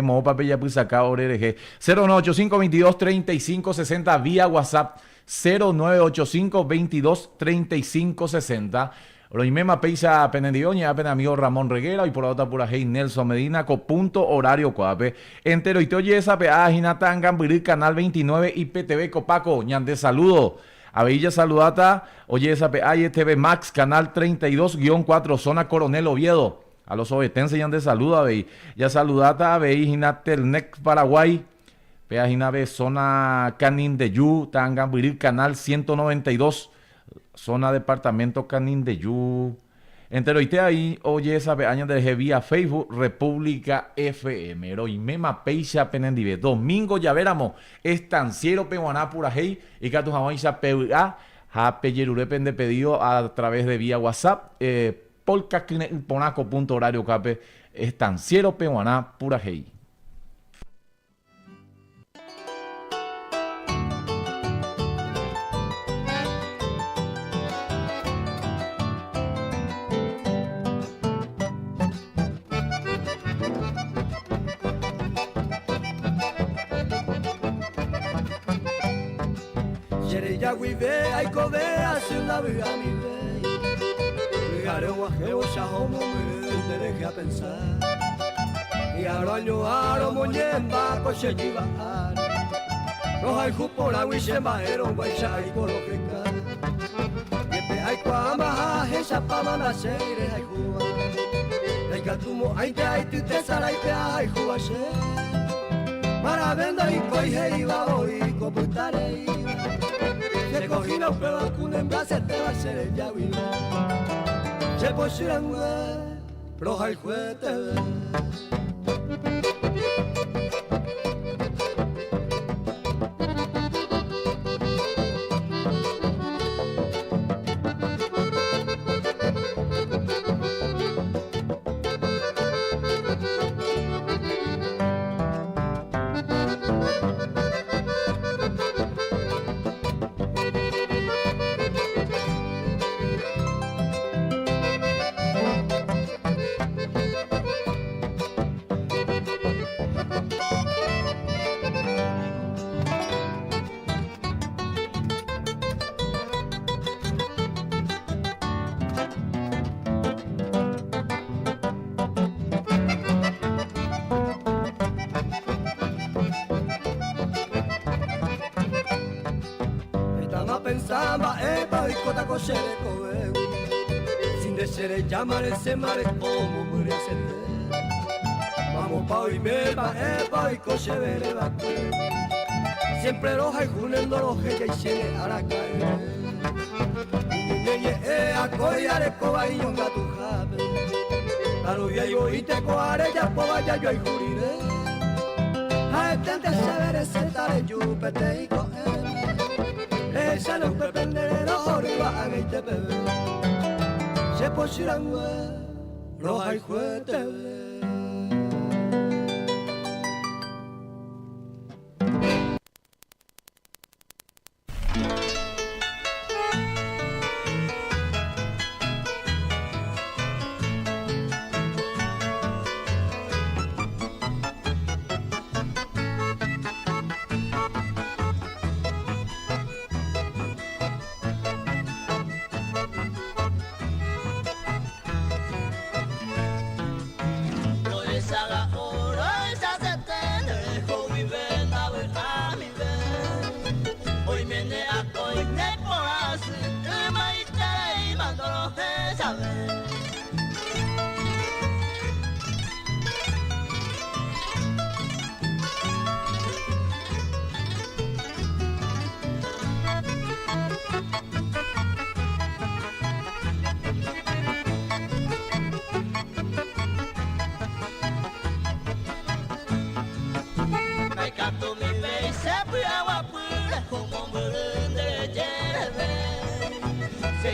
Mopa Pella Pusaca ORG 0985-22-3560 vía WhatsApp 0985-22-3560. Roimema Peisa Penendioña, apenas amigo Ramón Reguera y por la otra pura Hey Nelson Medina con punto horario coape. Entero y te oye esa página Tangambirí, canal 29 IPTV Copaco, ñande saludo. A Villa saludata, oye esa TV Max, canal 32-4, zona Coronel Oviedo. A los obetenses ya de saluda, veis. Ya saludata, veis, Telnec Paraguay. Página de zona Canindeyú, Tangambirí, canal 192, zona departamento Canindeyú. Entero y te ahí, oye esa año de vía Facebook, República FM. Roimema Peixa Penendive. Domingo ya veramos, estanciero Pehuaná Pura Hey, y Catu Jamaisha PA, Jape Yerure Pende pedido a través de vía WhatsApp. Polka Ponaco punto horario cape estanciero Pehuaná Pura Hey. Yereya wive aikobe asuna viga mi ve. Gare guajeo shahomo me deje a pensar. Y aroño aro moñemba coche lleva. No hay jupora wishemba ero guacha y coloqueca. Yepe hay cuama esa pama na seire hay jua. Hay catumo hay te sara y hay jua she. Para venda y coige iba hoy computare. Se cogina un pedo con envase te va a ser el yaguila. Se pusieron roja y juguete. Pensaba epa y cota coche de cobe sin desear llamar ese mare como murió sete. Vamos pa' hoy meba epa y coche de vaque. Siempre roja y junendo los que ya hicieron a la calle. Niñe a coyare coba y un gato jabe. Claro ya yo y te coare ya poba ya yo y juriré. A este antes saber ese tare yupete y coge. Esa no me penderero arriba en este bebé. Se pusieron roja y juguete.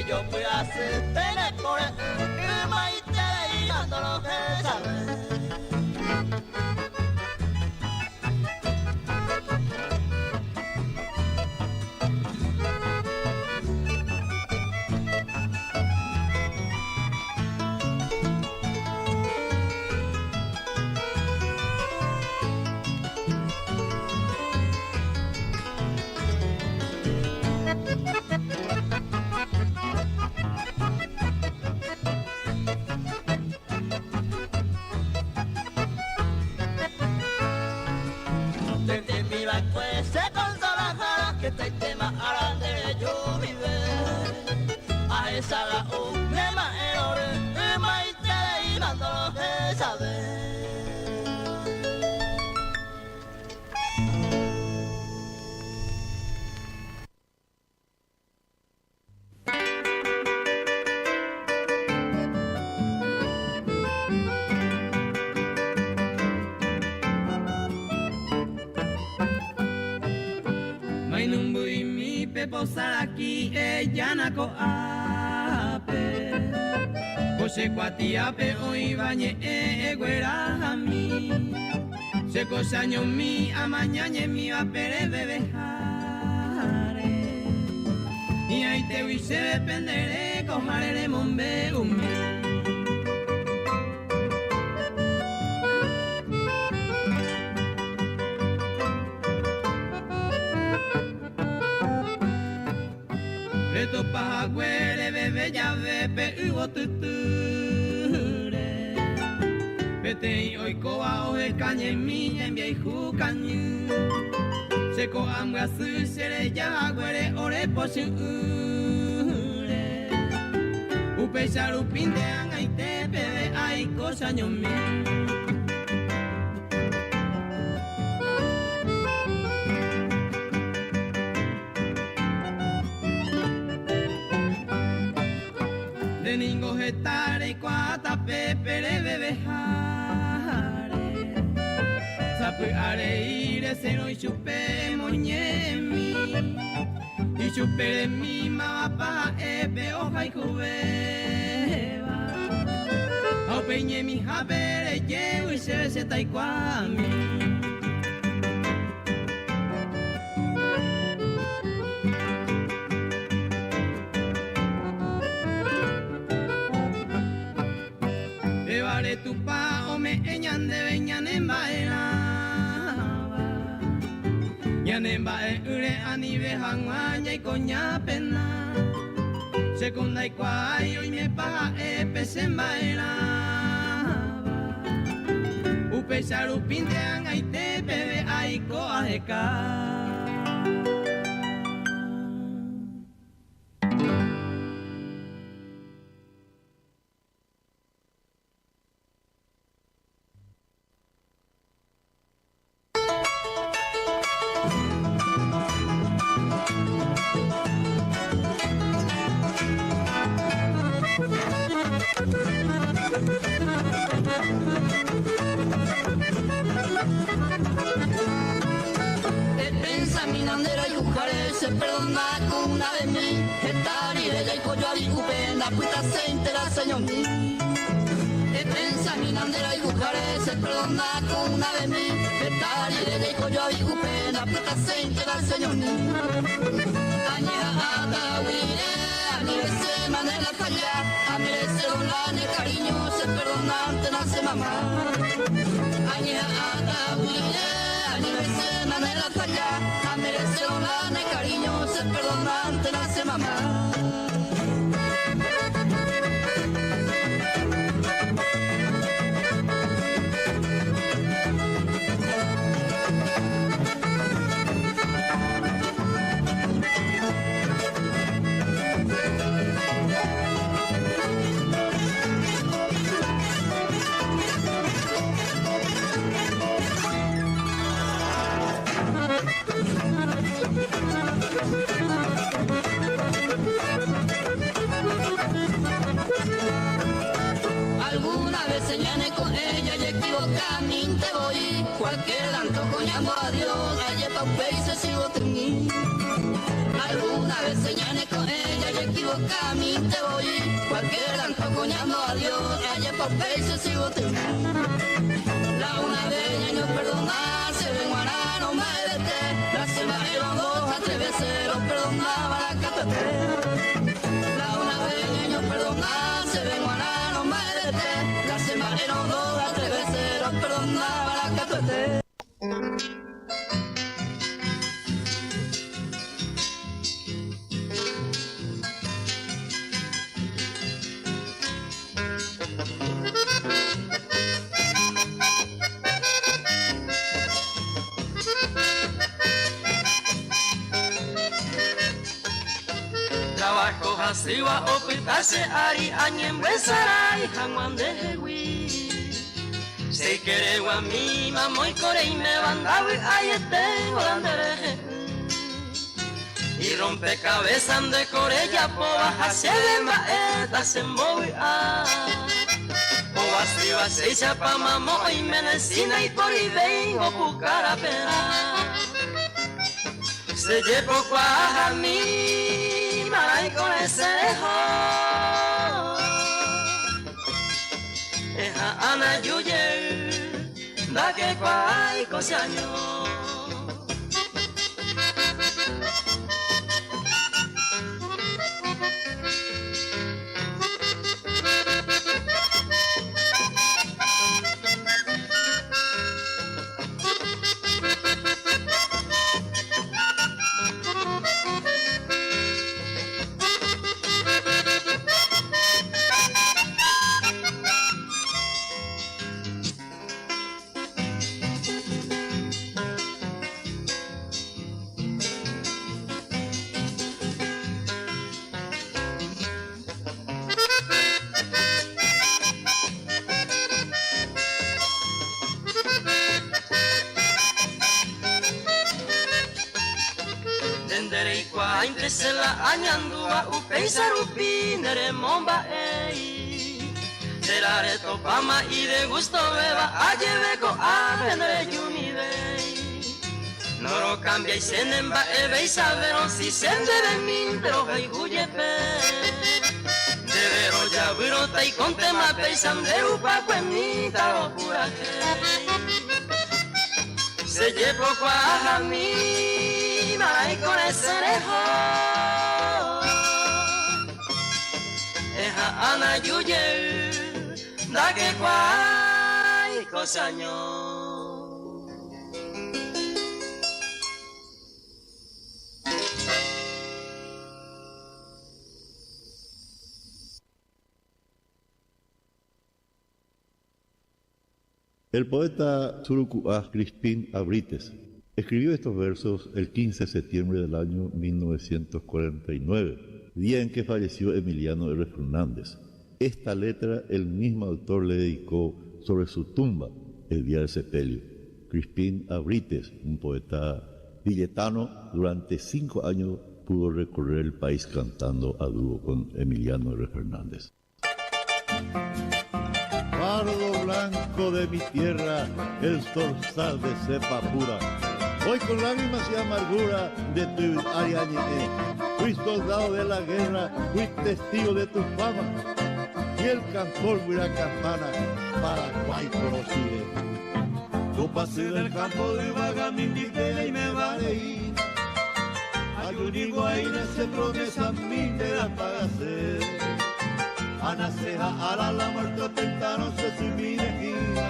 Yo voy a hacer pene por el maíz y dando lo que sabes. Posar aquí ella ko ape Kose kwati ape oi bañe eguera mi Se cosaño mi amañañe mi apere bebejare Y ahí te voy se dependeré cojaré mombe Reto pajaguere bebe ya ve ugo tuture Pete hoy coa oje cañe mi en viejo cañu Seco ambra su sere ya aguere ore posure Upe sarupinde anga ite bebe ay cosa ñomi Ningo getare cuata pepere bebejare Sape areire seno y chupe moñemi Y chupere mi mapa epe hoja y cubeba Au peñe mi japere llevo y se taikuami Tu pa o me eñan de veñan en bailaba Ñan en ure anibe hanguaña y coña pena Secunda y cuay hoy me paga epes en bailaba Upe sarupintean ay te bebe ay coajeca se perdona con una de mí Estari de y pollo y upenda puta se entera señor mí Defensa mi nandera y bujaré se perdona con una de mí Estari de y pollo y upenda puta se entera señor mí Añera ata huire a mi se manera falla a mi se donane cariño se perdona ante nace mamá Añera ata huire a mi se manera falla a mi se donane cariño se perdona ante nace mamá Alguna vez señalé con ella y equivocamente voy Cualquier tanto coñando a Dios, ayer pa' un se sigo teniendo Alguna vez señalé con ella y equivocamente voy Cualquier tanto coñando a Dios, ayer pa' un se sigo teniendo La una vez ya no perdona, se ven guará, no me vete La semana eran dos a 3 veces, lo perdonaba la catete La una vez ya no perdona, se ven guará la semana eran 2 a 3 veces, los perdonaba la catete. siwa opitase ari anyem besarai hangwan dewi. Se quiere guami mamoy core y me bandawi ayete holandere. Y rompe cabezas de corella poba haselema eta sembowi a. Poba siwa se chapa mamoy menecina y por ibei o pucara pena. Se llevó a mí, maray con ese dejo. Eja ana yuye, da que cuay cosaño. Se la añandua upeiza rupi nere momba ei. Será de topama y de gusto beba ayeve ko avenre yumi vei. Noro cambia y senemba ebe y saberon si sende de min pero hay huye pe. Devero ya virota y con tema peisan de upa cuemita o pura se llevó a mí, maray con ese rejo. Eja ana yuye, da que guay cosaño. El poeta surucuá Crispín Abrites escribió estos versos el 15 de septiembre del año 1949, día en que falleció Emiliano R. Fernández. Esta letra el mismo autor le dedicó sobre su tumba el día del sepelio. Crispín Abrites, un poeta villetano, durante 5 años pudo recorrer el país cantando a dúo con Emiliano R. Fernández. Pardo blanco de mi tierra, el zorzal de cepa pura. Hoy con lágrimas y amargura de tu ariañe. Fui soldado de la guerra, fui testigo de tu fama. Y el cantor Huiracampana, Paraguay conociré. Yo pasé del campo de Vagamindite y me vareí. Ayunigo ahí se promesa mi te da para hacer. Ana ceja ala la muerto tentano se subí de gira.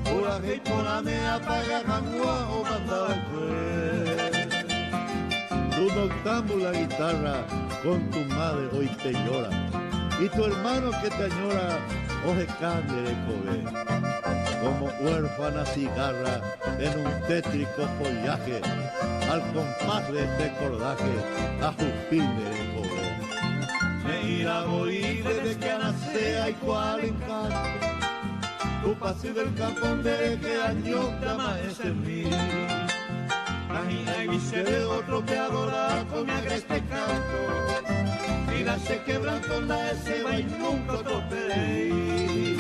Pura que pona me apaga jangua o mandaba el juez. Tu noctámbula guitarra con tu madre hoy te llora. Y tu hermano que te añora hoy cambie de comer. Como huérfana cigarra en un tétrico follaje. Al compás de este cordaje a jupín de comer. Me irá a morir desde que nace y cual encanto. Tu paso del campo de que año llama ese mí. Ahí se de otro que adora con mi agreste canto. Mira se quebrantó la ese va y nunca otro pedí.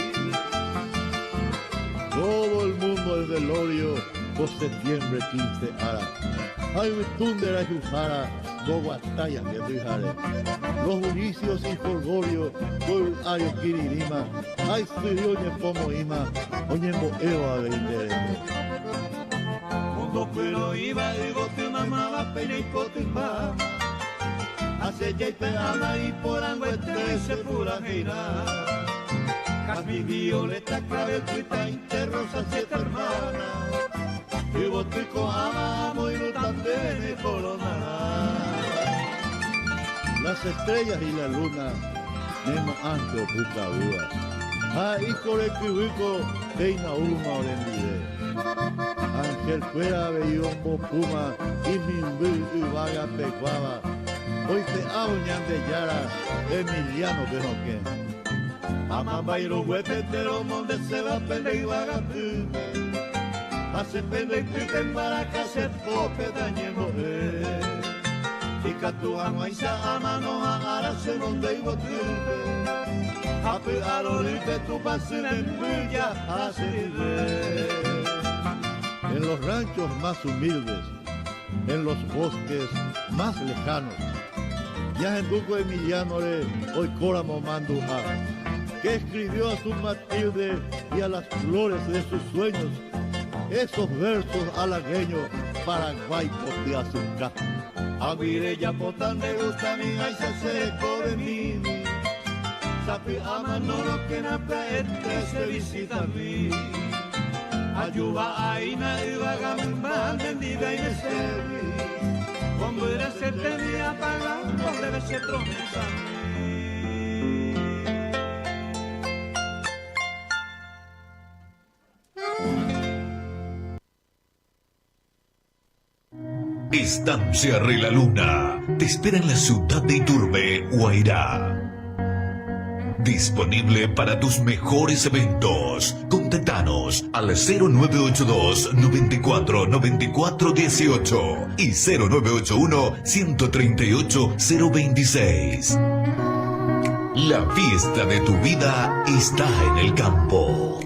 Todo el mundo del velorio por septiembre 15 ara. Hay un tundera y usara. Dos batallas que fijaré, los juicios y folgorio, por ayo kiririma, ay suyoñe como ima, oñe moeo a veinderemo. Cuando pero iba, digo que mamá va pena y cotimba, hace ya y peama y por anguete se pura gira. Casmi violeta, clave, tuita, interrosa, 7 hermanas, y botico amo y no también coronará. Las estrellas y la luna, nemo ancho bucabúa. Ahí corre kiwiko, teina ulma orendide. Ángel fuera bellombo puma, y mi y vaga pecuaba. hoy te auñan de Yara, Emiliano de Noquén. Amambairo huepetero, donde se va pende y vagatú. Hace pende y pipen para que se pope dañemos. Y catuano ahí se amano a arase donde iba tú. Ape aroripe tu pasen en villa a servir. En los ranchos más humildes, en los bosques más lejanos, ya en Duco Emiliano le hoy Córamo Manduja, que escribió a su Matilde y a las flores de sus sueños esos versos halagueños Paraguay Potiazuca. A Mireya Potán me gusta mi ay se seco de mí. Sapi ama no lo que nape se visita a mí. Ayuba aina y vagamban vendida y mesevi. Como era se tenía pagando debe ser promesa. Estancia Re la Luna te espera en la ciudad de Iturbe, Guairá. Disponible para tus mejores eventos. Contactanos al 0982 94 94 18 y 0981 138 026. La fiesta de tu vida está en el campo.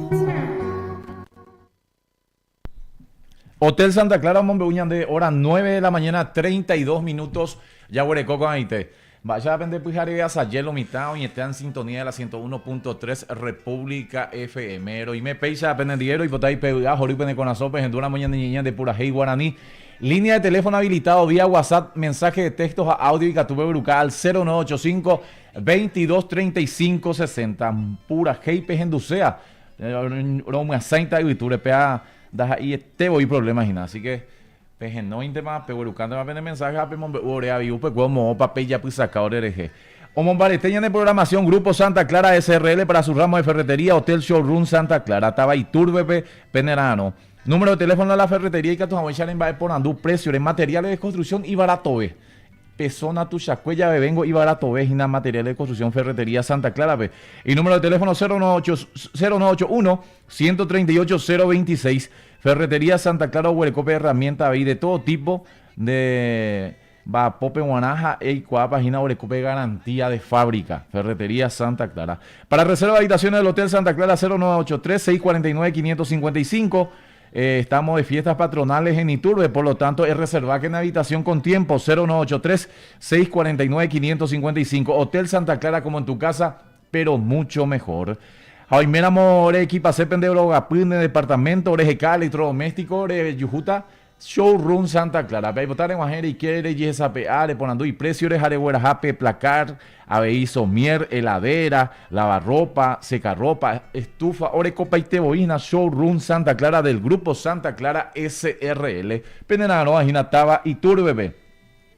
Hotel Santa Clara, Monbeguñan de hora 9 de la mañana, 32 minutos. Ya huereco con Aite. Vaya a vender Pujari a Sayelo Mitao y está en sintonía de la 101.3 República FM. Y me peisa pendiero y potai pega, joripene con asopes en una mañana niña de pura hey guaraní. Línea de teléfono habilitado vía WhatsApp, mensaje de textos a audio y catuve bruca al 0985 2235 60. Pura hey pejenducea. Roma Santa y turepea. Das ahí este voy problemas y nada, así que peje no intema peguerucando más vende mensajes a pemon ore aviu pe como papel ya pues saca oreje. Omon Valesteña de programación Grupo Santa Clara SRL para su ramo de ferretería Hotel Showroom Santa Clara Taba Iturbe Penerano. Número de teléfono de la ferretería y que tu abuela en va por andú precio de materiales de construcción y barato ve. Persona tu chacuella bebengo y barato ve y nada materiales de construcción ferretería Santa Clara ve. Y número de teléfono 0981 138 026. Ferretería Santa Clara, Huerecope, herramienta ahí de todo tipo de Pope Guanaja y página Huerecope garantía de fábrica. Ferretería Santa Clara. Para reserva de habitaciones del Hotel Santa Clara 0983 649 555. Estamos de fiestas patronales en Iturbe, por lo tanto es reservar en habitación con tiempo 0983 649 555. Hotel Santa Clara como en tu casa, pero mucho mejor. Jaimera More, equipa Sepen de Brogapune, departamento, Orejeca, electrodoméstico, Ore Yujuta, Showroom Santa Clara. Para votar en Guajere y quiere YSAPA, le ponando y precio de Jareguera Jape, placar, ABI Somier, heladera, lavarropa, secarropa, estufa, Orecopa y Teboína, Showroom Santa Clara del Grupo Santa Clara SRL. Penenano, Ajinataba y Turbebe.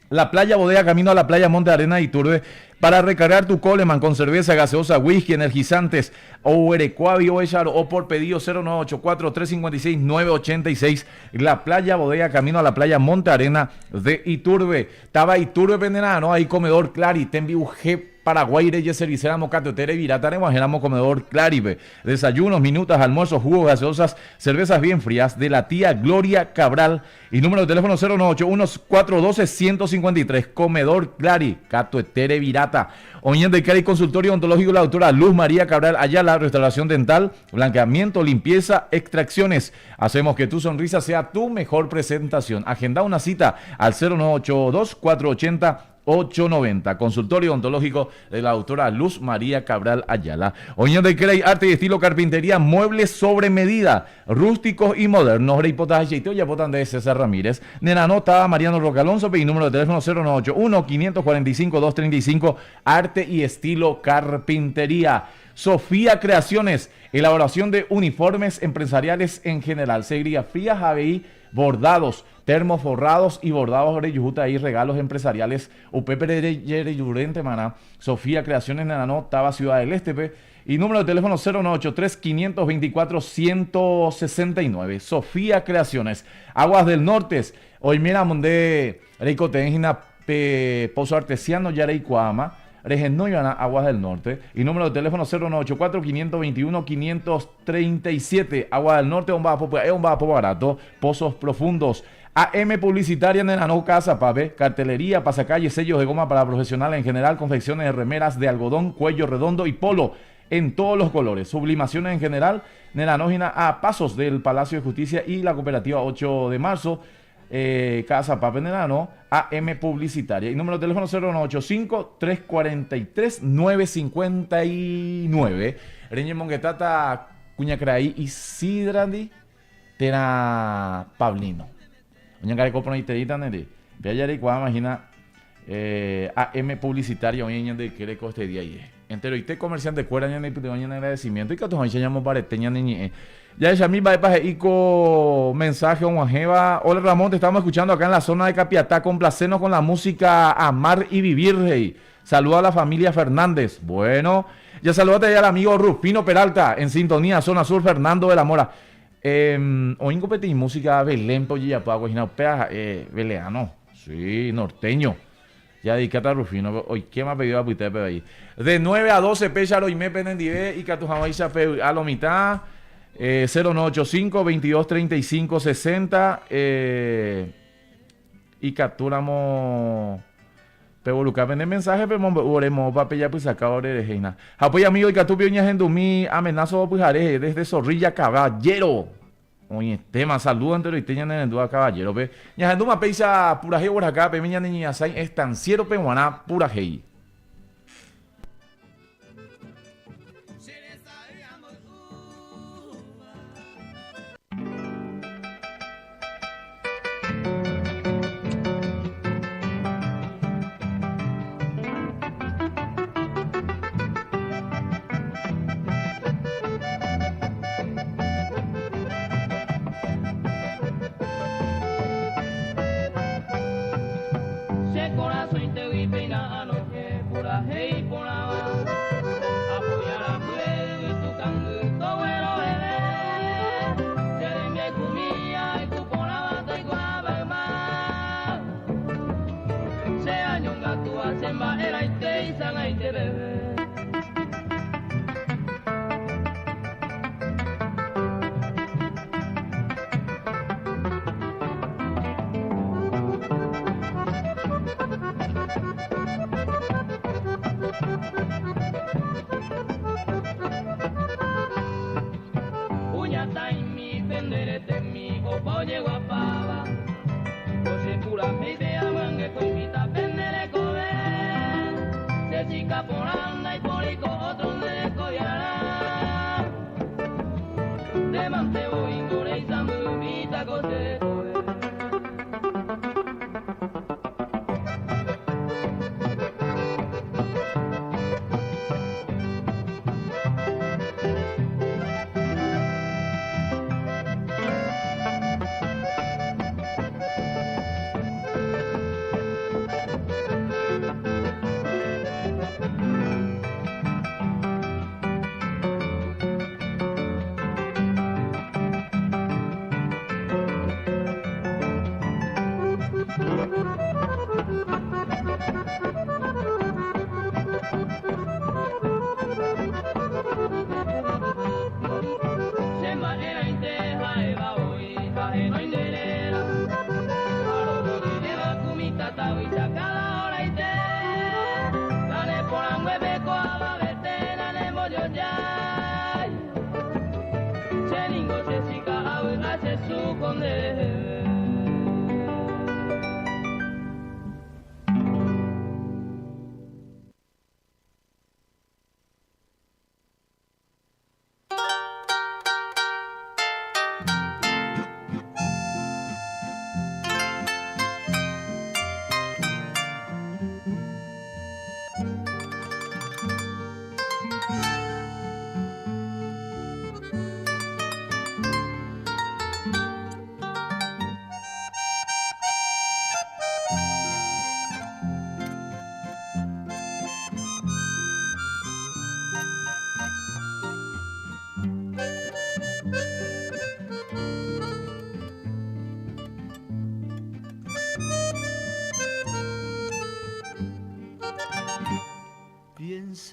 La Playa Bodega, camino a la Playa Monte Arena y Iturbe, para recargar tu Coleman con cerveza, gaseosa, whisky, energizantes, o Erecuavi o Echar, o por pedido 0984-356-986. La Playa Bodega, camino a la Playa Monte Arena de Iturbe. Taba Iturbe Pendenano, ahí comedor Clari, Tembi UG Paraguay, Reyes, Servicera, Mocatotere, Viratare, Guajeramo, comedor Claribe. Desayunos, minutas, almuerzos, jugos, gaseosas, cervezas bien frías de la tía Gloria Cabral. Y número de teléfono 0981-412-153. Comedor Clari, Catoetere, Virata. Oñen de Cari, consultorio ontológico, la doctora Luz María Cabral Ayala, restauración dental, blanqueamiento, limpieza, extracciones. Hacemos que tu sonrisa sea tu mejor presentación. Agenda una cita al 0982-480-890. Consultorio ontológico de la doctora Luz María Cabral Ayala. Oñón de Crey, arte y estilo carpintería, muebles sobre medida, rústicos y modernos. Reipotaje y ya votan de César Ramírez. Nenanota, Mariano Rocalonso, y número de teléfono 0981-545-235. Arte y estilo carpintería. Sofía Creaciones, elaboración de uniformes empresariales en general. Serigrafías ABI, bordados, termoforrados y bordados de Yujuta y regalos empresariales. UPP de Yurente Maná. Sofía Creaciones Nenano, Taba Ciudad del Este. Y número de teléfono 0983-524-169. Sofía Creaciones. Aguas del Norte. Hoy mira, Monde Rico Tengina Pozo Artesiano Yareicuama, Regenoyana, Aguas del Norte, y número de teléfono 0984-521-537, Aguas del Norte, un bajo barato, Pozos Profundos. AM Publicitaria en Enano Casa, Pape, cartelería, pasacalle, sellos de goma para profesionales en general, confecciones de remeras de algodón, cuello redondo y polo en todos los colores, sublimaciones en general, Nenanógina a pasos del Palacio de Justicia y la cooperativa 8 de marzo, Casa Pape Nenano, AM Publicitaria. Y número de teléfono 0985-343-959. Reñe Monguetata, Cuñacraí y Sidrandi, Tena Pablino. Oña Carecopro y Terita Nere. Veayari, imagina, AM Publicitaria, oña de que le coste día y entero y te comerciante cuera ña de oña agradecimiento y que todos llamo pareteña ni ya es a mí va a ico mensaje on Jeva. Hola Ramón, te estamos escuchando acá en la zona de Capiatá, complacenos con la música Amar y Vivir, hey. Saluda a la familia Fernández. Bueno, ya saludate ya al amigo Rufino Peralta en sintonía zona sur Fernando de la Mora. Oingo peti música Belén ya pago beleano, sí, norteño. Ya dedicate a Rufino, hoy ¿qué me ha pedido a Puitepe ahí? De 9 a 12 péchalo y me penendive y Catujamaisa a lo mitad, 0985-2235-60 y capturamos Pevoluca vende mensaje, pero oremos papel ya pues acá ahora de Reina. Apoya amigo y catupio ña gendumí amenazo pues haré desde Zorrilla Caballero. Oye, tema saludo entre los teñan en duda caballero, pe. Ña genduma peisa pura hey por acá, pe miña niña sai estanciero pehuana pura hey.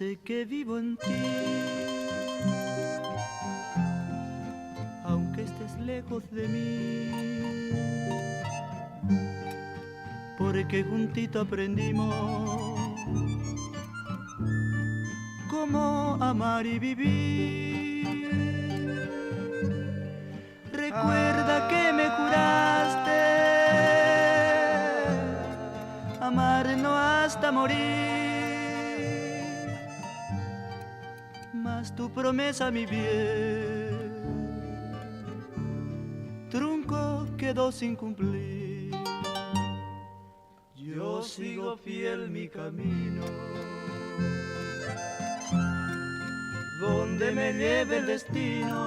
sé que vivo en ti, aunque estés lejos de mí, porque juntito aprendimos cómo amar y vivir. Recuerda que me juraste amarnos hasta morir, mas tu promesa, mi bien, trunco quedó sin cumplir. Yo sigo fiel mi camino, donde me lleve el destino,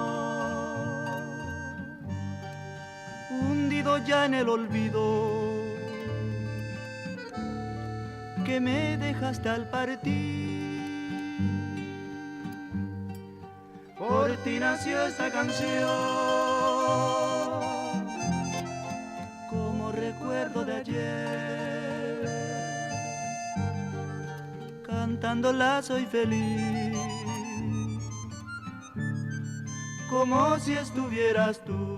hundido ya en el olvido que me dejaste al partir. Por ti nació esta canción, como recuerdo de ayer, cantándola soy feliz, como si estuvieras tú.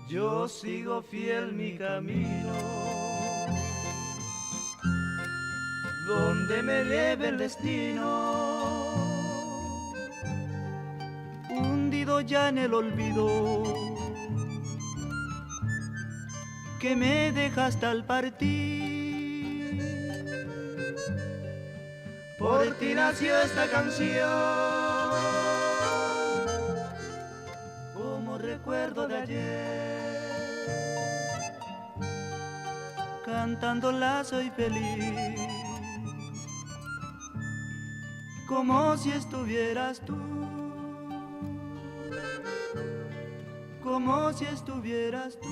Yo sigo fiel mi camino, donde me lleve el destino, hundido ya en el olvido que me dejaste al partir. Por ti nació esta canción, como recuerdo de ayer, cantándola soy feliz, como si estuvieras tú, como si estuvieras tú,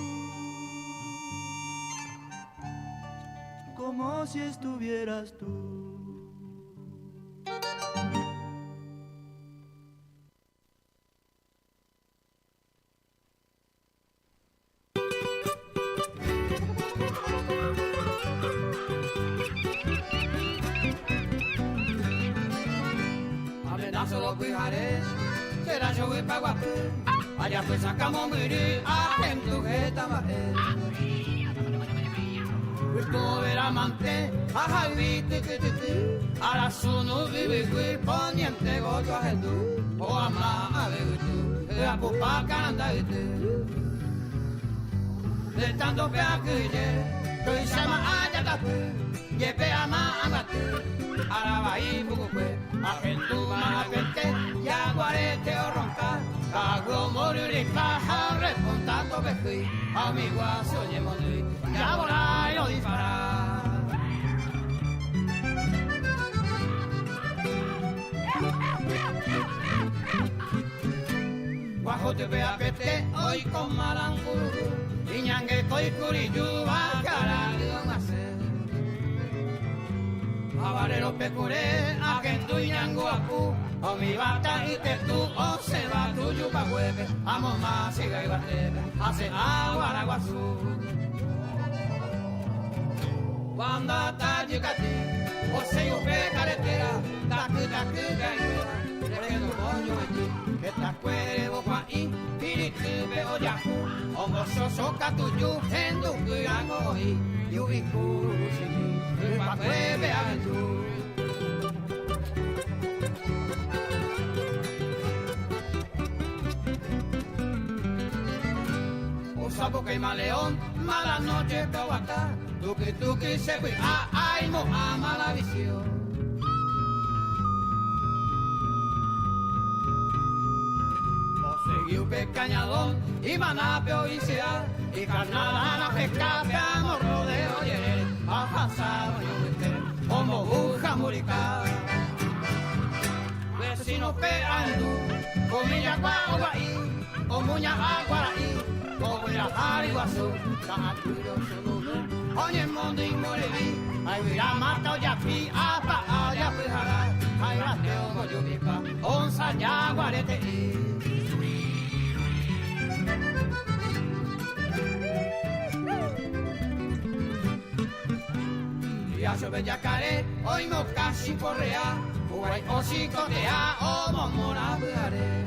como si estuvieras tú. Será yo voy pa' Guapú, allá pues sacamos miri, en tu jeta bajé. Pues como ver amante, ajá, viste que te, ahora su no vive, güey, poniente goyo a Jesús, o ama a ver tú, la pupa cananda y te. De tanto pea que ye, se llama allá tapu, ye pea ma amate, ahora va y buco pues, a Jesús ma apente, ya guarete o ronca, cago morir y caja, repuntando pejuí, amigo a soñe monui, ya volar y lo disparar. Guajote pea pete, hoy con malanguru, y ñangue coi curiyu, bacara de don hacer. Abarero pecure, a que tu ñango acu, o mi bata y te tú, o se va tu yuca hueve, amo más siga y batebe, hace agua la guazú. Cuando está yicati, o se yo pe carretera, tacu gañera, le no coño allí, que ta cuervo pa in, piritibe o yacu, o mozo soca tu yu, en tu cuyango y yubicu sini, pa cueve a tu. Sapo que maleón, mala noche cabata, tuki se fue, ay mo ama la visión. Yupe cañadón y manapeo y sea y carnalana pesca peamos rodeo yere bajasado yo como buja murica vecino peandu comilla guaguaí o muña aguaraí o guirajari guasu camaturo sununu oye mundo y morevi ay vira mata o yapi apa ya pujara ay rateo moyubipa onza ya guarete ya sobre yacaré, hoy no casi correa, guay o chicotea, o momora bujaré.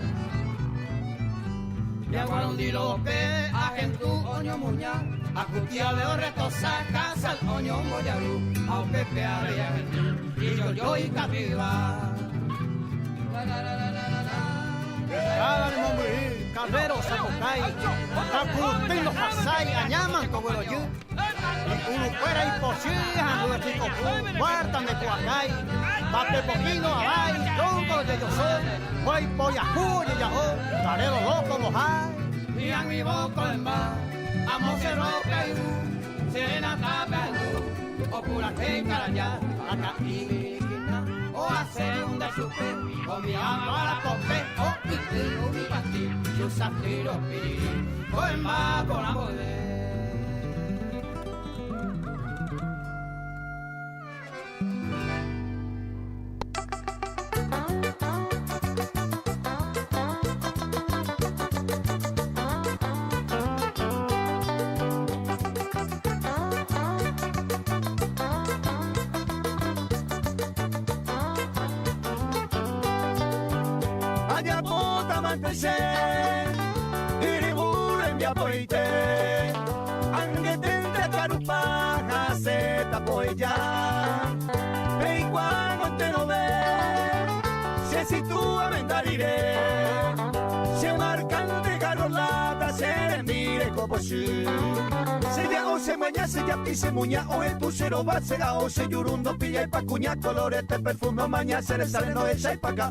Ya guarondilo pe, agentu oño muña, a cutia de orretosa, casa el oño moyaru, a pepe a rey agentu, y yo y capiva. Cada mombre, calvero, samucay, caputino, pasay, añaman, como lo yo. Uno fuera imposible, ando de chico, guardan de cuacay, bate poquino, abay, tronco de yo soy, voy por yajú, y yajú, tarero loco, mojay. Y a mi boca en va, amo se roca y serena tapando, o pura que caraya, acá y o hacer un de chupe, o mi ama a la tope, o mi pastil, yo safiro pi, o en va con la poder. Si tú a vendarire, se marcan de garolata, se mire como si. Se ya o se maña, se ya pise muña, o el pusero va, se o se yurundo, pilla y pacuña, colores de perfume, maña, se le sale no echa y paca,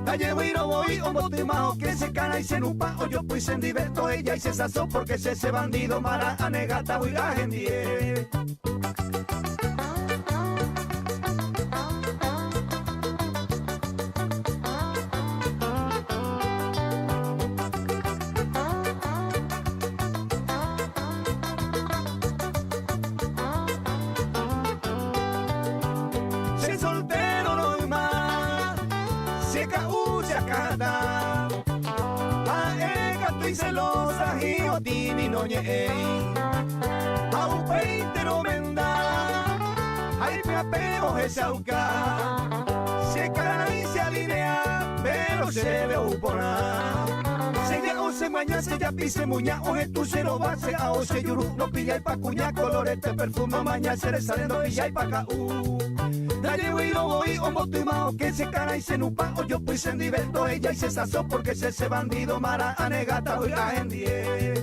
Calle no voy, o motimao, que se cana y se nupa, o yo pues en diverto, ella y se sazó, porque se bandido, mara, anegata, voy a gendie. Celosa y otimi no ñe a un peite no venda ay me apego esa uca se cara y se alinea pero se ve upona se ya o se maña se ya pise muña o el tu cero base a o se yuru no pilla y pa cuña colores de perfume maña se le sale no pilla y pa ca Dale voy o motimao que se cara y se nupa o yo pues en diverto ella y se sazó porque se bandido mara anegata voy a gendie.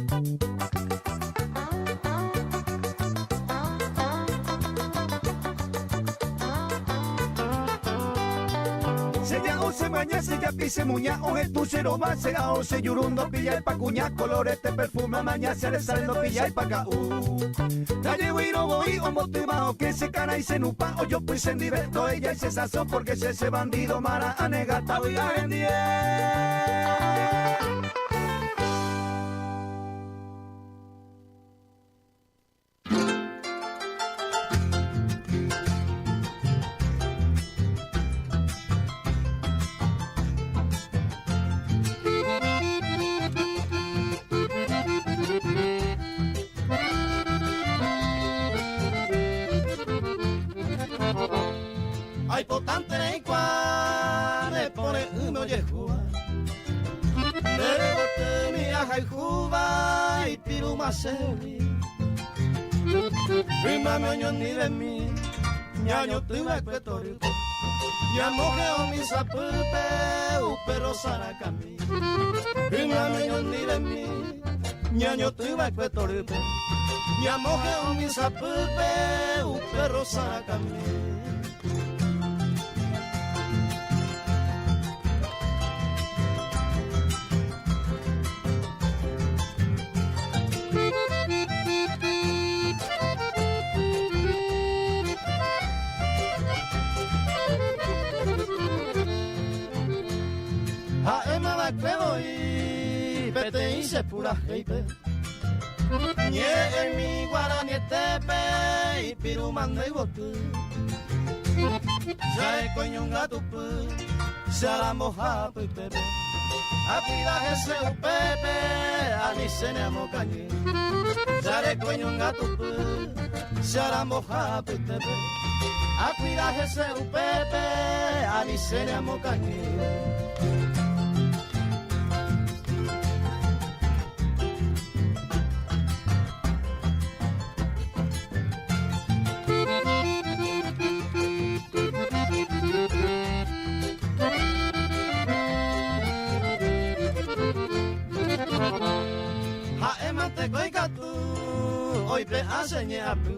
Se ya o se maña se ya pise muña o el tu cero base a o se yurundo pilla el pacuña colores de perfume maña se le sale no pilla el paca Dale voy o motimao que se cara y se nupa o yo pues en diverto ella y se sazó porque se bandido mara anegata voy a gendie. Ay, potante y cuare pone uno yehua. Debote mi aja y juba y piruma sevi. Prima meño ni de mí, ñaño tuve cuetori. Ya mojeo mi sapupe, pero saracami. Prima meño ni de mí, ñaño tuve cuetori. Ya mojeo mi sapupe, pero saracami. se pura heipe. Nye en mi guarani tepe y pirumande y botu. Ya e coño un gato pu, se la moja pu pepe. A cuidar ese pepe, a ni se ne amo cañe. Ya e coño un gato pu, se la moja pu pepe. A cuidar ese pepe, a ni se ne amo cañe. Hoy pe enseñé a pu.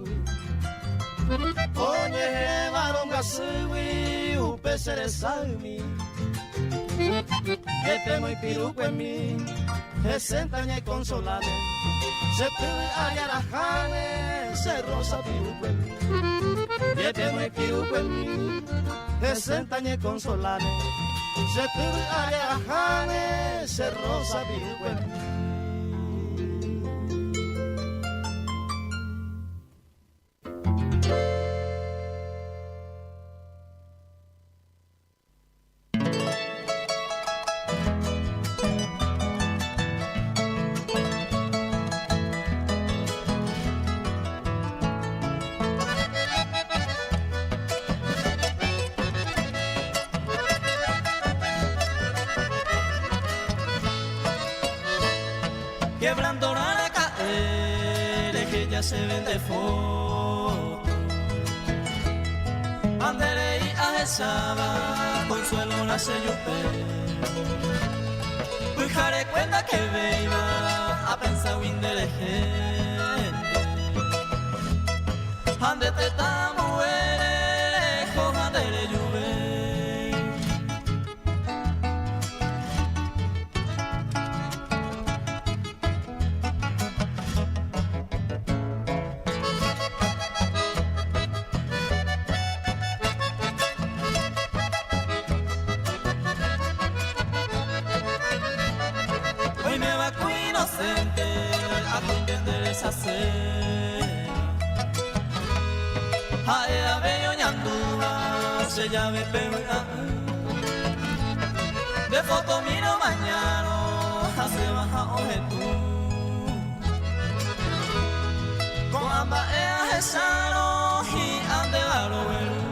Oye, varonga sui, upe sere salmi. Que te muy piruco en mí, que sentañe consolane. Se puede ayarajane, se rosa piruco en mí. Que te muy piruco en mí, que sentañe consolane. Se puede ayarajane, se rosa piruco en mí. Quebrando la caer, es que ya se vende foto. Andere y ajesaba, consuelo la sellupe. Pujaré cuenta que veiva, a pensar winde de gente. Ande te tamu lejos, andere lluve. A tu entender esa cena a ella veo ñandúa se llame pena de foto miro mañana hace baja oje tú con ambas ellas esano y ande varo veru.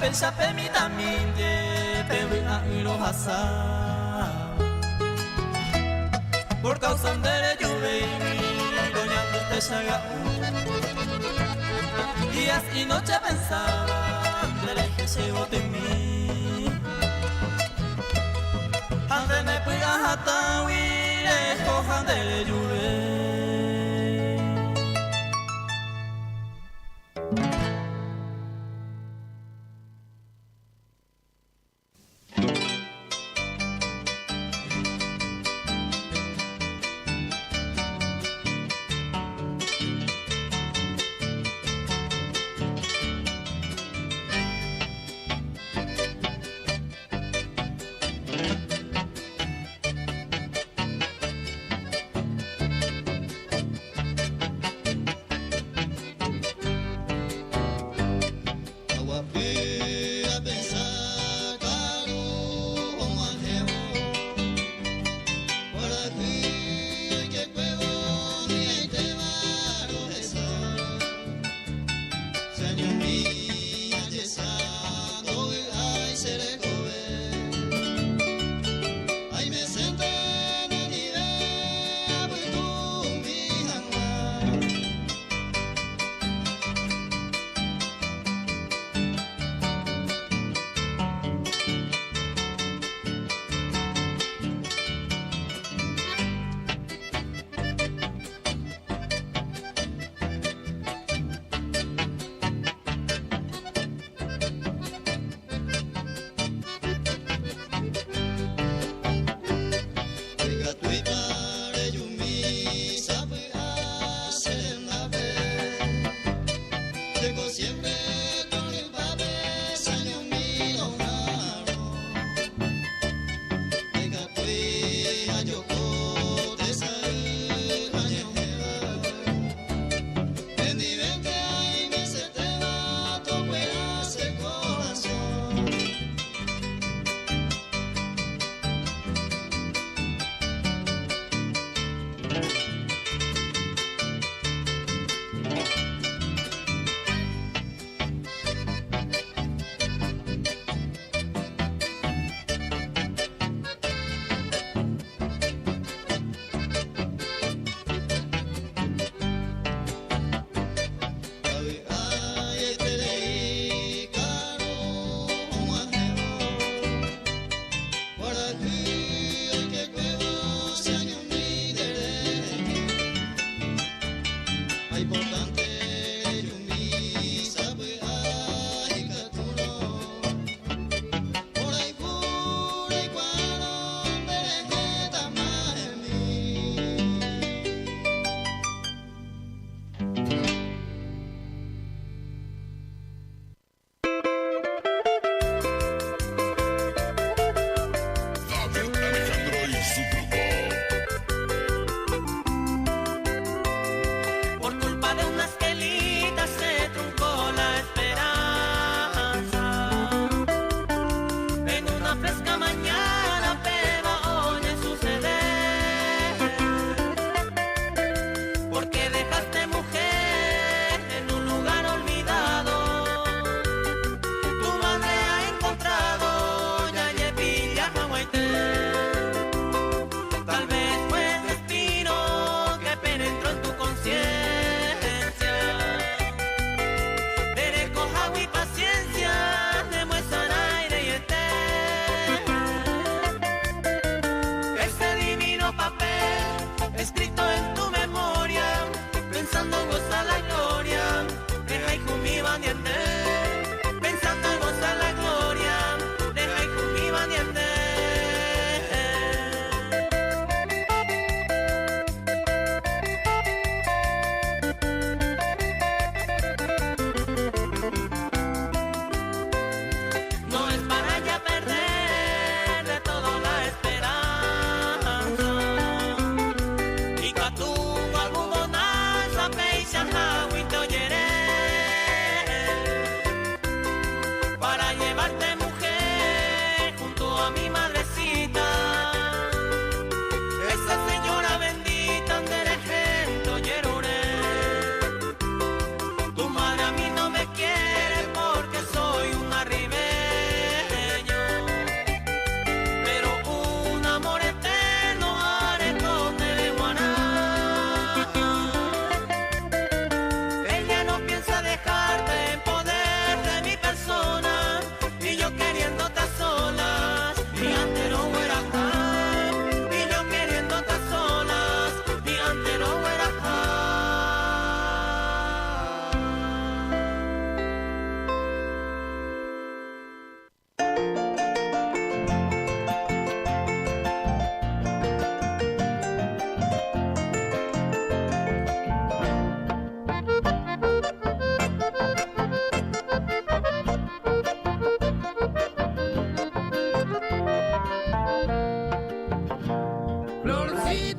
Pensa pe mi taminde pe a iro hasa por causa de lluvia doña te saga días y noche pensaba de que se bote en mí ande me puya hata wire cojan de lluvia.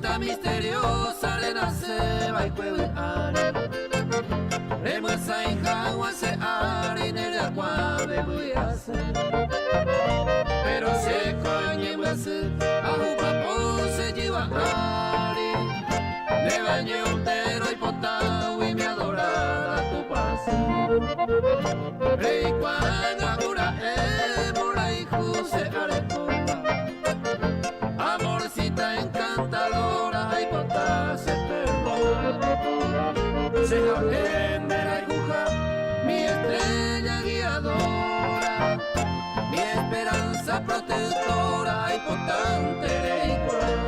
Amorcita misteriosa de nacer y cueveare. Remuesa y jagua se harine de agua de muy hacer. Pero se coñe blase, a jupapo se lleva ari. Le bañé entero y potao y mi adorada tu paz. Rey cuanga mura mura y juse arepoa. Amorcita encantadora y potá se perdona. Se aprende la aguja, mi estrella guiadora, mi esperanza protectora y potente igual.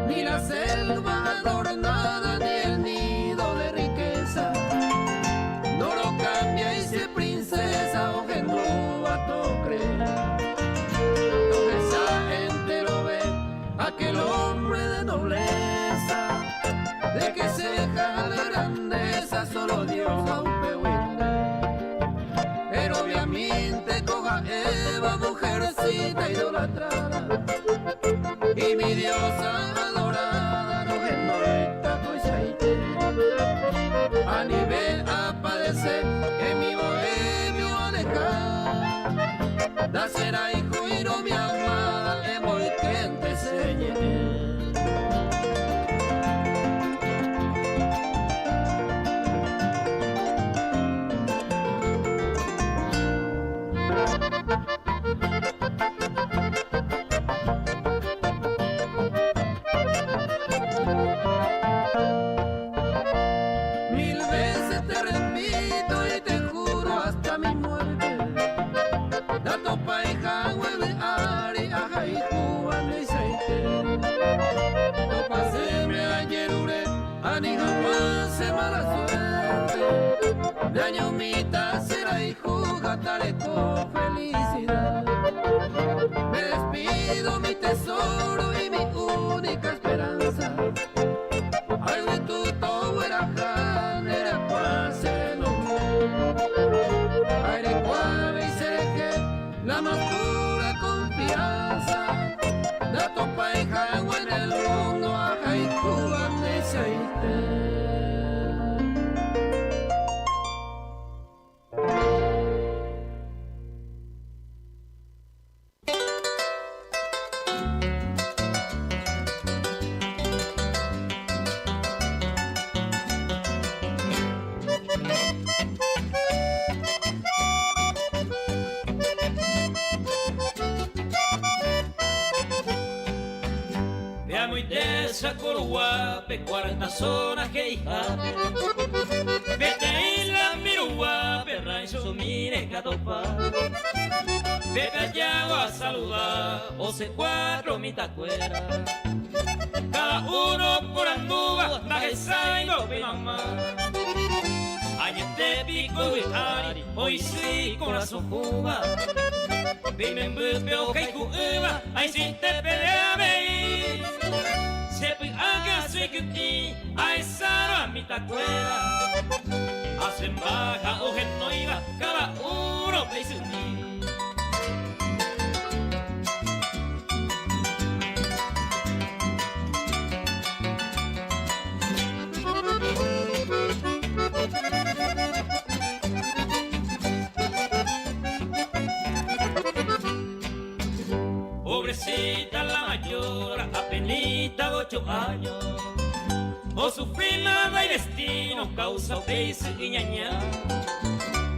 Ni la selva adornada ni el nido de riqueza no lo cambia y se princesa o genúa tocre. Toda esa gente lo ve, aquel hombre de nobleza, de que se deja la grandeza solo Dios a un pehuite. Pero obviamente coja Eva, mujercita idolatrada, y mi diosa adorada no genoita coisaite. A nivel a padecer que mi bohemio a dejar, da será hijo y no mi amada, es muy que te enseñe. Mil veces te repito y te juro hasta mi muerte. Dato paija hueve ari aja y juan de seite. No pasé me ayer ure ani jamás se mala suerte. De año mitad será y jugatare con felicidad. Me despido mi tesoro y mi única esperanza. Ay de tu todo era era cuase no. Ay de cuave y sereje la más pura confianza. La topa y jagua en el mundo aja y cuban de aceite. Sacoruape, 40 zonas que hija. Vete y la miruape, raizo mire catopa. Vete allá a saludar, o se cuatro mi tacuera. Cada uno por anduva, baje y lo ve mamá. Ayer te pico de ari, hoy sí corazón juga. Dime en bupeo que cueva, ahí sí te peleame. Sepi aga swikuti, ai sara mi tacuera. Hacen baja o genoiva, cada uno place un. Pobrecita la mayor, apenita de 8 años. O sufrir nada y destino, causa peso y ñaña.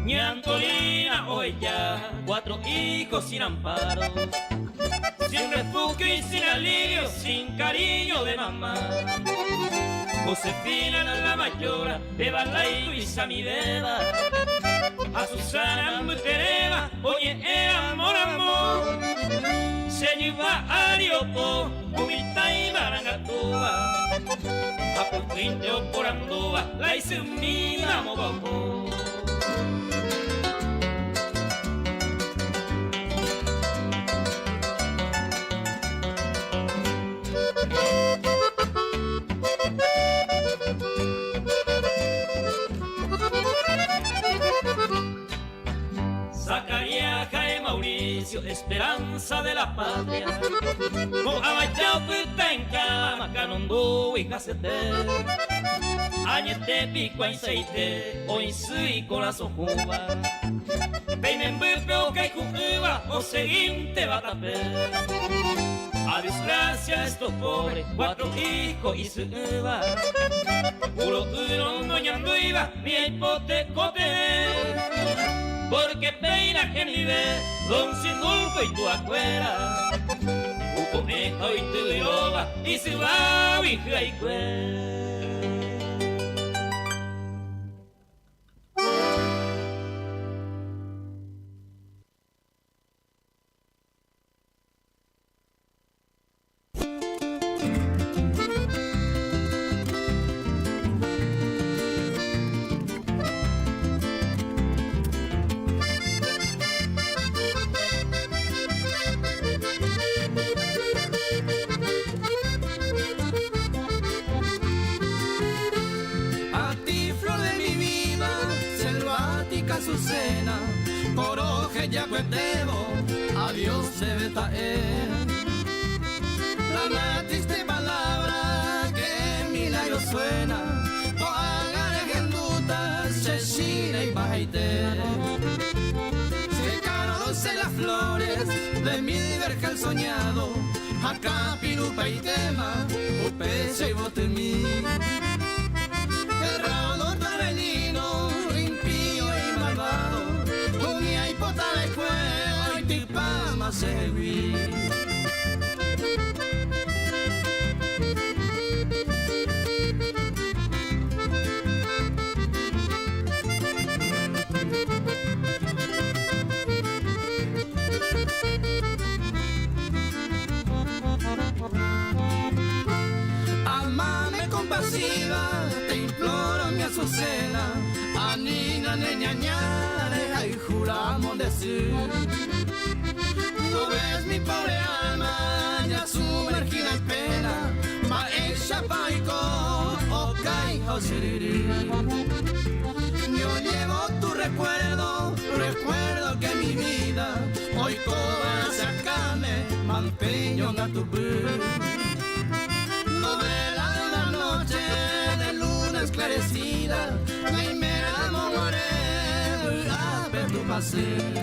Ñantolina o ella, 4 hijos sin amparo. Sin refugio y sin alivio, sin cariño de mamá. Josefina la mayor, Beba la y Luisa mi beba. A Susana Mutereva, oye, amor, amor. Se lleva a Ariopo, Humita y Marangatúa. A Puquinte o por Andúa, la hice unida Mobajo. Zacarías Jae Mauricio, esperanza de la patria. Con abachao puta en cama, canondú y casete. Añete pico en seite, hoy soy corazón juba. Peinen bupeo que cuba, o seguinte va a taper. A desgracia estos pobres, 4 hijos y su uva. Puro uno no iba, ni hipotecote. Porque peina que ni ve, don Sindulfo y tu afuera. Uco esto y tu iloba, y su va y jaicue. Azucena, Coroje ya cuetebo, adiós se betae. La más triste palabra que en milagro suena, o haga genduta, chechina y bajaite. Secaronse las flores de mi verjal soñado, acá pirupa y tema, upeche y botemí. El raudo torbellino, impío y malvado, con mi aipota de fuego y tipama serví. Amame compasiva, te imploro mi azucena, anina neñañare, y juramos decir. No ves mi pobre alma, ya sumergida en pena, ma ella paico, okay, osiriri. Yo llevo tu recuerdo, recuerdo que mi vida, hoy cobra sacame, mampeño a tu novela de la noche de luna esclarecida, ni me enamoré a ver tu paseo.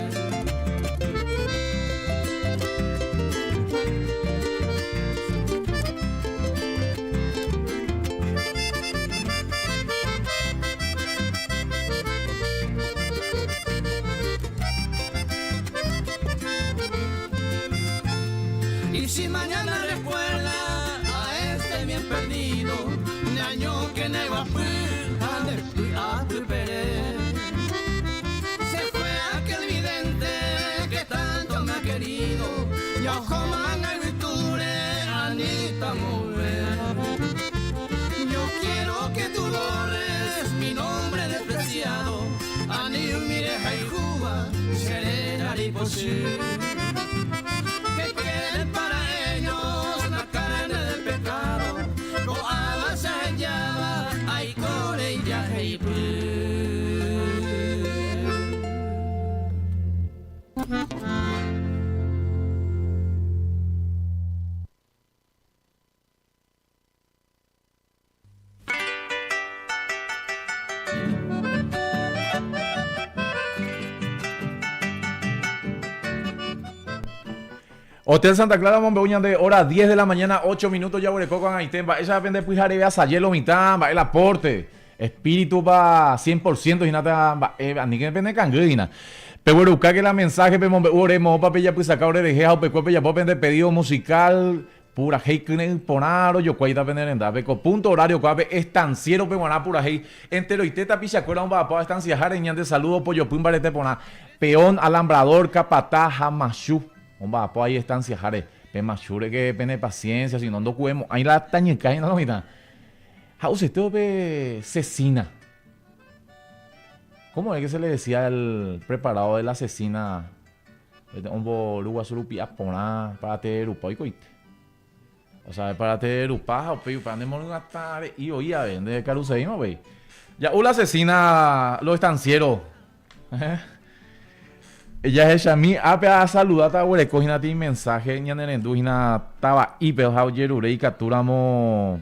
Y si mañana recuerda a este bien perdido, ñaño que ne va a tu peré. Se fue aquel vidente que tanto me ha querido, y a ojo manga y virture, Anita mover. Yo quiero que tú borres mi nombre despreciado, Ani mire jaijuba, serena y posible. Que queden para ellos la carne del pecado, no amas a ella, ay core y ya hey. Hotel Santa Clara, Monbeña, de hora 10 de la mañana, 8 minutos, ya Boreco con Aitemba. Esa depende de Pujaré, vea Sayelo, mitad, el aporte. Espíritu va 100% y nada, ni que depende de cangrina. Pero bueno, buscar que la mensaje, pero oremos, papel ya pues sacar de jeja, o pecuepe ya puede pedido musical, pura hey, ponaro, yo cuaita penerenda, peco, punto horario, cuape, estanciero, peguaná, pura hey, entero y teta, picha, cuela, un papá, estancia, jareñan de saludo, pollo, pum, barete, poná, peón, alambrador, capatá, jamachú. Hombre, pues ahí están si jare, pemachure que pene paciencia, si no ando cuemo, ahí la tañeca, ahí no lo mira. House este pe cecina. ¿Cómo es que se le decía al preparado de la cecina? Un boludo surupi aponá para terupa y coite. O sea, para tener upaja, o para andemos tarde y hoy a vender caruseíno, güey. Ya, una asesina los estancieros. Ella es Shami, a saludar a güey, cogina ti mensaje, ñanerendujina, taba y pero yerure y capturamos.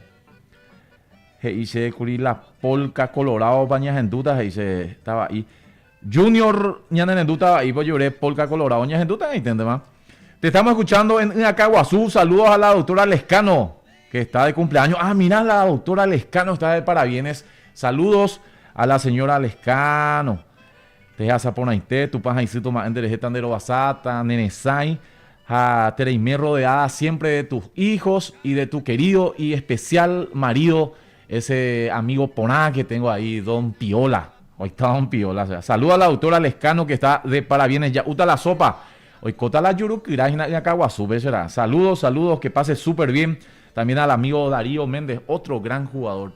Dice curi la polca colorado bañas en dudas, dice estaba ahí. Junior ñanerendú estaba ahí, pues lloré polca colorado ñas en dudas, ¿entiendes más? Te estamos escuchando en Acaguazú. Saludos a la doctora Lescano, que está de cumpleaños. Ah, mira, la doctora Lescano está de parabienes. Saludos a la señora Lescano. Te hace ponaite, tu paja y si tu enderece tandero basata, nenesai. A Tereimé rodeada siempre de tus hijos y de tu querido y especial marido, ese amigo poná que tengo ahí, Don Piola. Hoy está Don Piola. O sea, saludos a la doctora Lescano, que está de parabienes. Ya, uta la sopa. Hoy cota la yurukira en Acaguazú, será. Saludos, que pase súper bien. También al amigo Darío Méndez, otro gran jugador.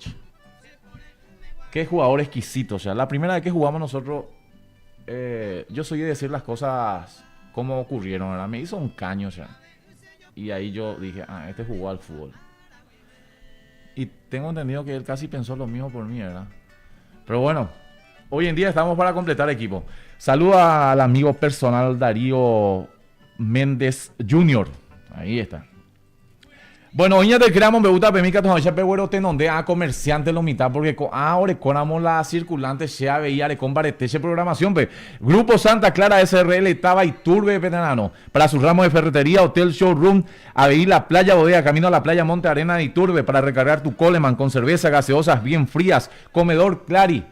Qué jugador exquisito. O sea, la primera vez que jugamos nosotros, yo soy de decir las cosas como ocurrieron, ¿verdad? Me hizo un caño, o sea. Y ahí yo dije, este jugó al fútbol. Y tengo entendido que él casi pensó lo mismo por mí, ¿verdad? Pero bueno, hoy en día estamos para completar equipo. Saludo al amigo personal Darío Méndez Jr. Ahí está. Bueno, hoy ya te creamos, me gusta pemica tu ya pero te donde a comerciante lo mitad porque ahora conamos la circulante ya veía con bareteche programación pe. Grupo Santa Clara SRL estaba y turbe veterano para su ramo de ferretería, hotel, showroom, a veir la playa bodega, camino a la playa Monte Arena y Turbe para recargar tu Coleman con cerveza, gaseosas bien frías, comedor Clari.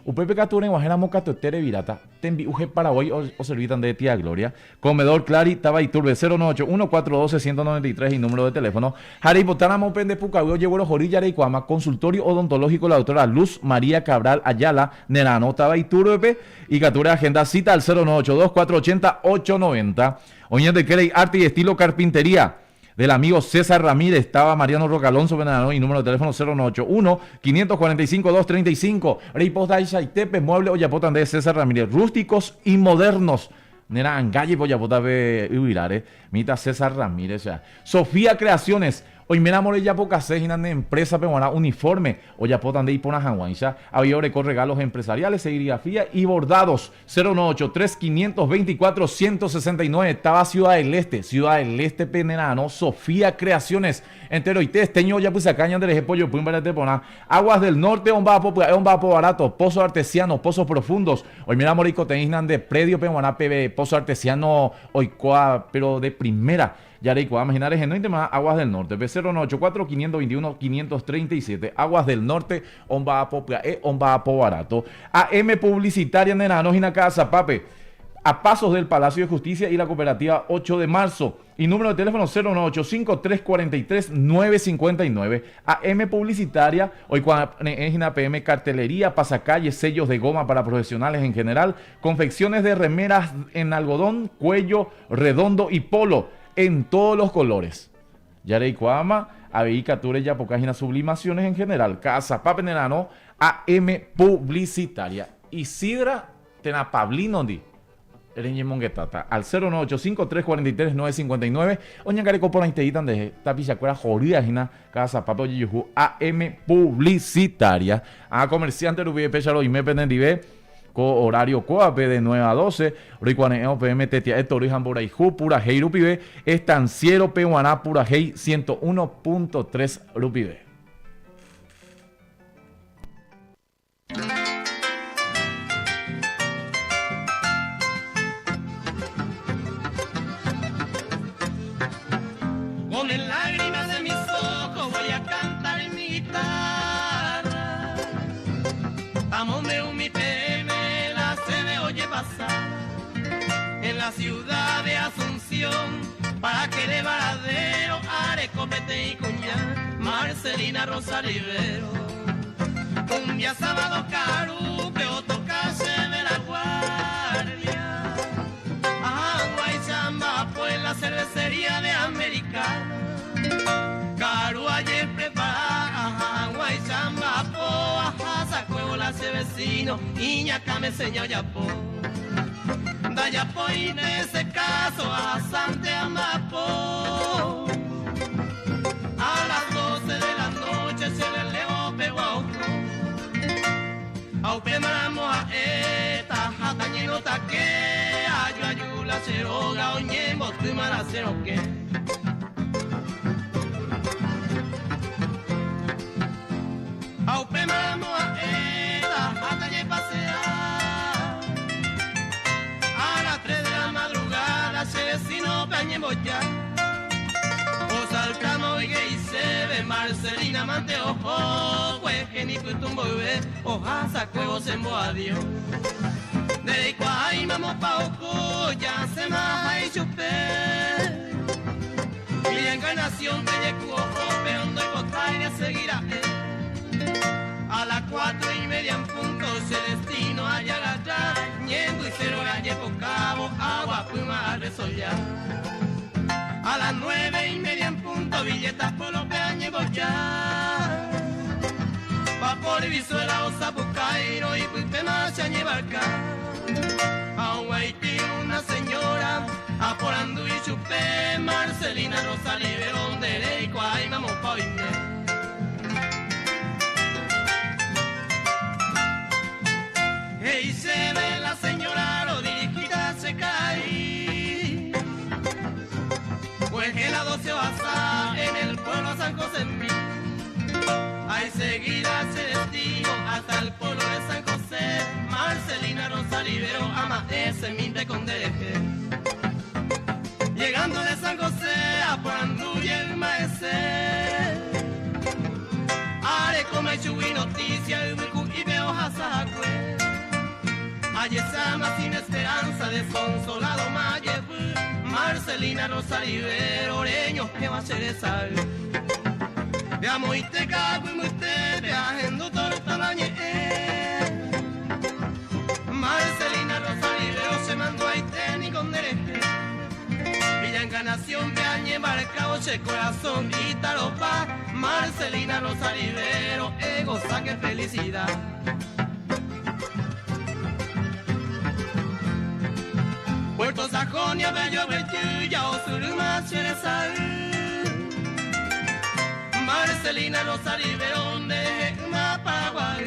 Upepe Cature, Guajera Moca, Totere Virata, Tembi UG Paraguay o Servitan de Tía Gloria, Comedor Clari, Taba y Turbe 098-142-193 y número de teléfono. Harry Botana Pende Pucahuio, Lleguero Jorilla Areicuama, consultorio odontológico la doctora Luz María Cabral Ayala, Nerano, Taba y Turbe y Cature Agenda cita al 098-2480-890. Oña de Kelly Arte y Estilo Carpintería. Del amigo César Ramírez, estaba Mariano Rocalonso Venano y número de teléfono 091-545-235. Reiposta Isaitepe, Mueble Oyapotan de César Ramírez, rústicos y modernos. Nera Angalle Oyapota de Uirare, Mita César Ramírez. O sea. Sofía Creaciones, hoy me enamoré ya poca en empresa peruana uniforme. Oyapotan de Ipona Hanguancha, había con regalos empresariales, serigrafía y bordados. 098-3524-169. Estaba Ciudad del Este, Penerano, Sofía Creaciones. Entero y testeño ya puse caña de pollo, pumba de pona. Aguas del Norte, un vapo barato, pozos artesianos, pozos profundos. Hoy me enamoré con de predio peruana, PB, pozo artesiano, hoy pero de primera. Yareicua, imaginares en 20 más Aguas del Norte, B094-521-537, Aguas del Norte, Omba Apo Barato, AM Publicitaria Nenanos y Casa Pape, a pasos del Palacio de Justicia y la Cooperativa 8 de Marzo, y número de teléfono 098-5343-959, AM Publicitaria, hoy en PM Cartelería, Pasacalles, sellos de goma para profesionales en general, confecciones de remeras en algodón, cuello, redondo y polo, en todos los colores. Yareicuama, Abeí Cature, Yapocágina, Sublimaciones en general. Casa Papenerano, AM Publicitaria. Isidra Tenapablinondi. Ereñe Monguetata. Al 098-5343-959. Oñangareco por la inteitan de Tapichacuera, Joríagina, Casa Papo Yuyuju, AM Publicitaria. A comerciante Rubí Pecharo y Mepenendive. Horario Coape de 9 a 12, Ricuaneo PM Tetia Etorijan Boraiju, Pura Hey Rupibe, Estanciero Pehuaná, Pura Hey 101.3 Rupibe. Con lágrimas en mis ojos voy a cantar en mi guitarra. Amome un mi en la ciudad de Asunción, para que de Varadero, Arecopete y Cuñán, Marcelina Rosa Rivero. Un día sábado Carupe, otro calle de la Guardia, agua y chamba, pues la cervecería de Americana. Caru ayer prepara, agua y chamba, sacó la vecino, Iñaca me enseñó Yapo. Dayapo y en ese caso a Sante Amapo. para hacer o qué. Aupe mamo a ella, hasta que pasear. A las 3 de la madrugada, se vecino peñemos ya. O saltamos y que se ve Marcelina mante ojo, pues que ni cutumbo bebé, oja sacuevo se embo adiós. De cuai mamo pa oco, ya se maja y chupé. Y encarnación te lleco ojo, pero no hay botaina seguirá. A las 4:30 en punto se destino a Yagatá, Ñengo y Cero Galle Cabo, agua puma a resollar. A las 9:30 en punto Villetas por los peañegos ya. Vapor y Visuela o Zapucairo y Puipe Macha Ñebarca. A un Haití una señora, a por Andú y Chupé, Marcelina Rosa Liberón de Leico, ay mamo pa' Inés. Y se ve la señora Rodríguez se cae, pues que la 12 basa en el pueblo San José en mí. Ahí seguirá ese destino hasta el pueblo de San José. Marcelina Rosa Rivero ama ese minte con deje. Llegando de San José a Puandú y el maese. Are come chuy noticia y veo hasacue. Ayesama sin esperanza, desconsolado Mayebu, Marcelina Rosa Rivero, oreño que va a ser esa. Veamos y te cago y muy te viajando todo el año. Marcelina Rosa Rivero se mandó a Iten y con dereje. Villa Encarnación, Peañe, embarcado, che corazón y taropa. Marcelina Rosa Rivero, goza que felicidad. Puerto Sajonia, Bello Belluya, Osuruma, Cherezal. Marcelina Rosa Riverón de Mapaguay.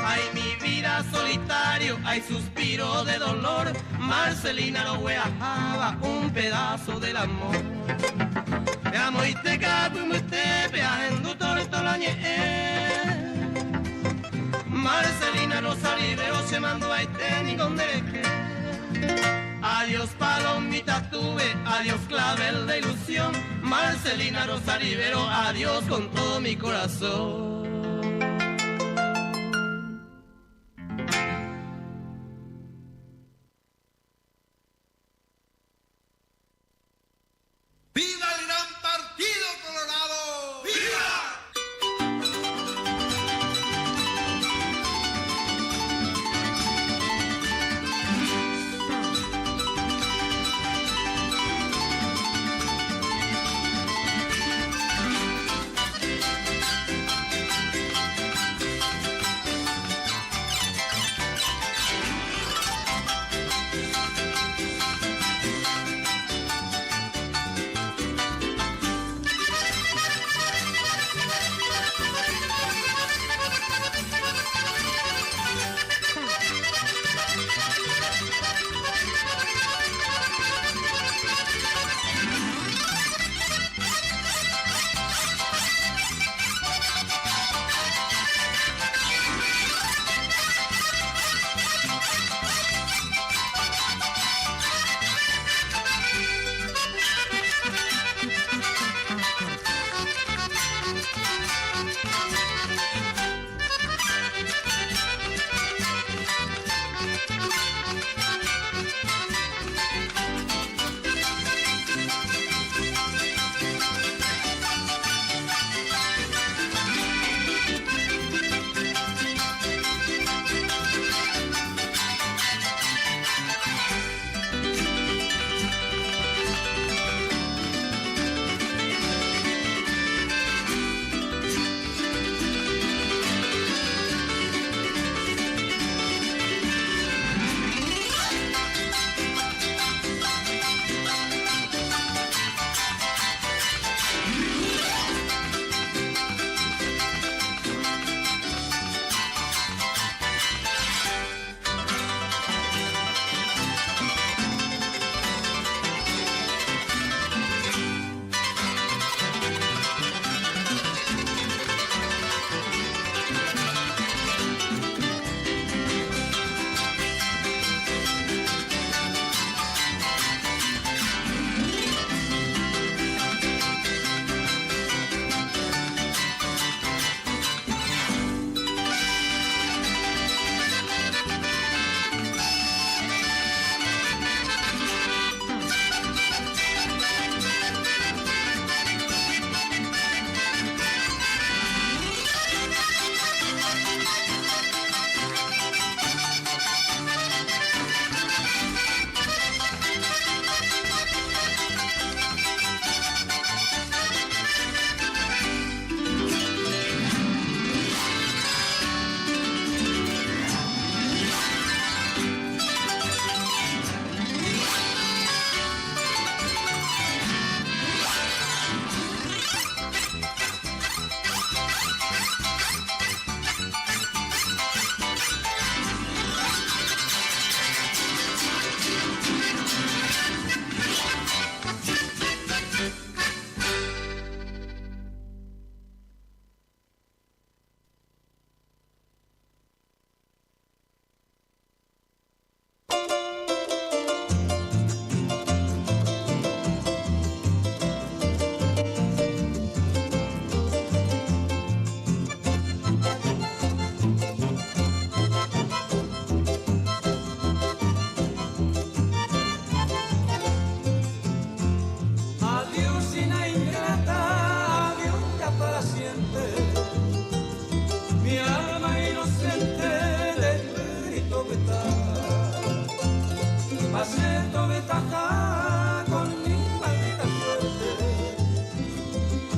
Ay, mi vida solitario, hay suspiro de dolor. Marcelina no hueajaba un pedazo del amor. Amo y te cago y me te peajendo todo el año. Marcelina Rosa Rivero se mandó a Iten y con dereje. Adiós palomita tuve, adiós clavel de ilusión. Marcelina Rosa Rivero, adiós con todo mi corazón. ¡Viva el gran partido colorado! ¡Viva!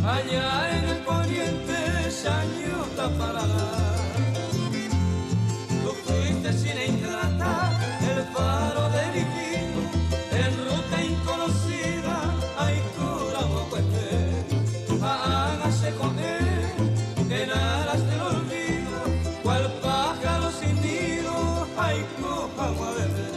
allá en el poniente Chañota Parada. Tú fuiste cine ingrata, el faro de mi vida, en ruta inconocida, ay cura mocuete, hágase con él, en aras del olvido, cual pájaro sin nido, ay coja a beber.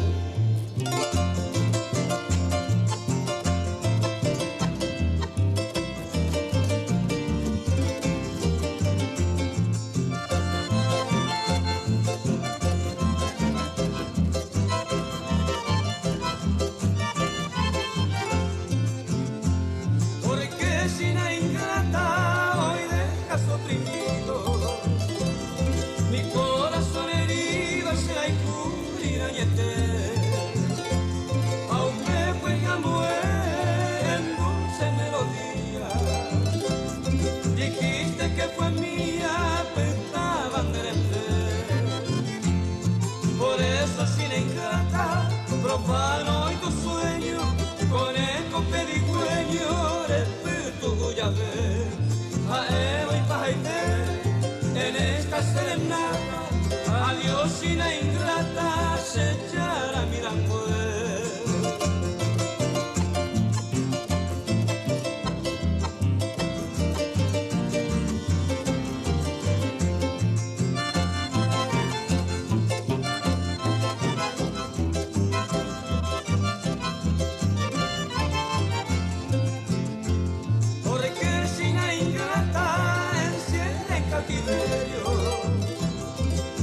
Profano y tu sueño, con eco pedigüeño, respeto ya ves, a Eva y Pajaité, en esta serenata, adiós sina ingrata, se echará mirando.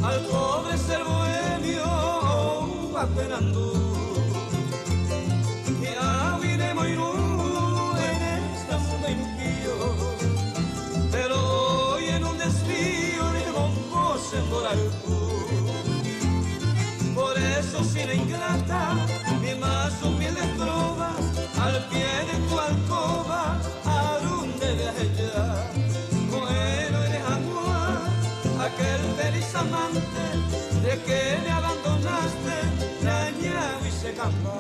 Al pobre ser bohemio va penando y aguiremos en este mundo impío, pero hoy en un desvío de bombos en Doralcú. Por eso sin ingrata, mi más humildes trovas, al pie de tu alcoba, arunde de allá. Aquel feliz amante de que me abandonaste, dañado y se camba.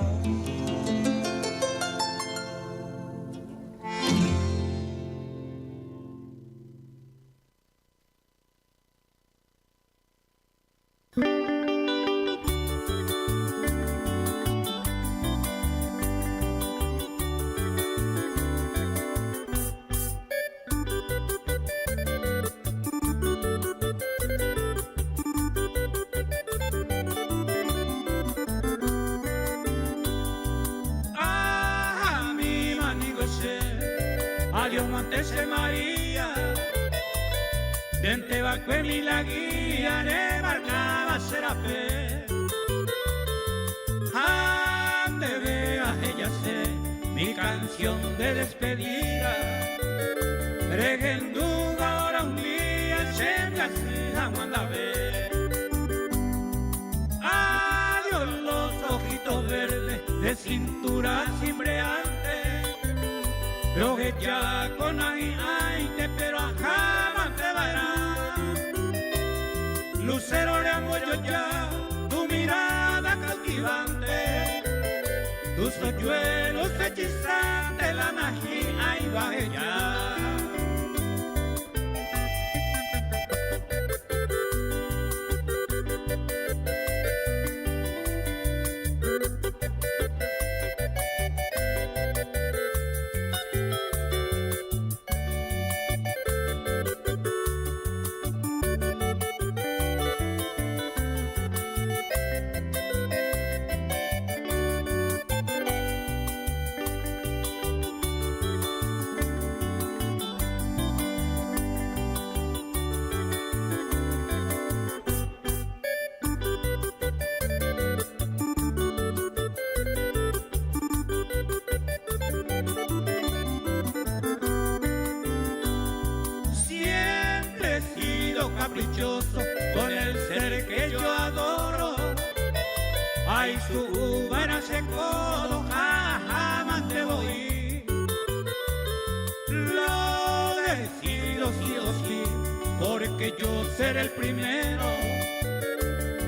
María, dente va que mi la guía le marcaba Serapé. Ande vea ella sé mi canción de despedida, regenduga ahora un día se me hace a ver. Adiós los ojitos verdes de cintura cimbreante, lo que ya con aite, pero jamás te dará. Lucero le amo yo ya, tu mirada cautivante, tus hoyuelos hechizantes, la magia ahí va ella. Caprichoso con el ser que yo adoro, ay su uva nace codo, jamás te voy. Lo decido sí o sí, porque yo seré el primero.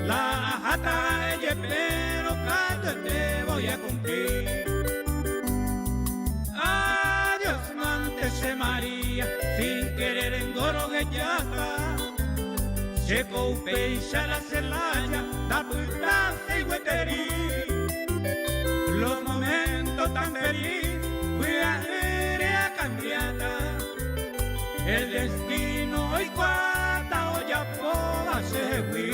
La jata ella pero canto te voy a cumplir. Adiós, mante se María, sin querer engoroguellada, se coupeisa la celaya, da putanza y hueterí. Los momentos tan feliz, fui a cambiata, el destino y cuata olla poda se fui.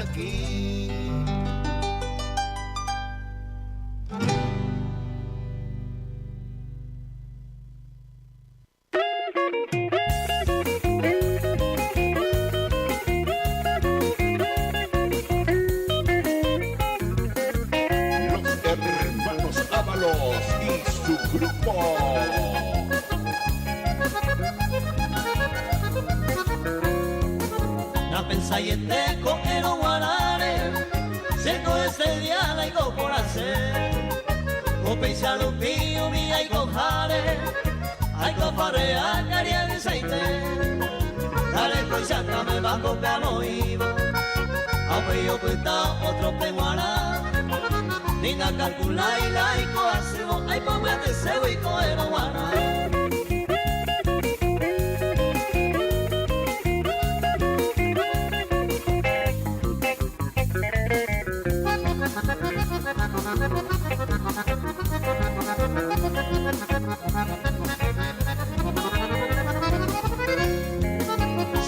Aquí. Los hermanos Ábalos y su grupo. Na pensáis este coquero guarare, seco ese día la ico por hacer. O pensa lo pío mi hay cojare, hay cofarrea caria de aceite. Dale pues ya me va a copiar moivo, aunque yo cuesta otro peguara. Ni na calcula y la ico hacemos, hay pomate sebo y coero guarare.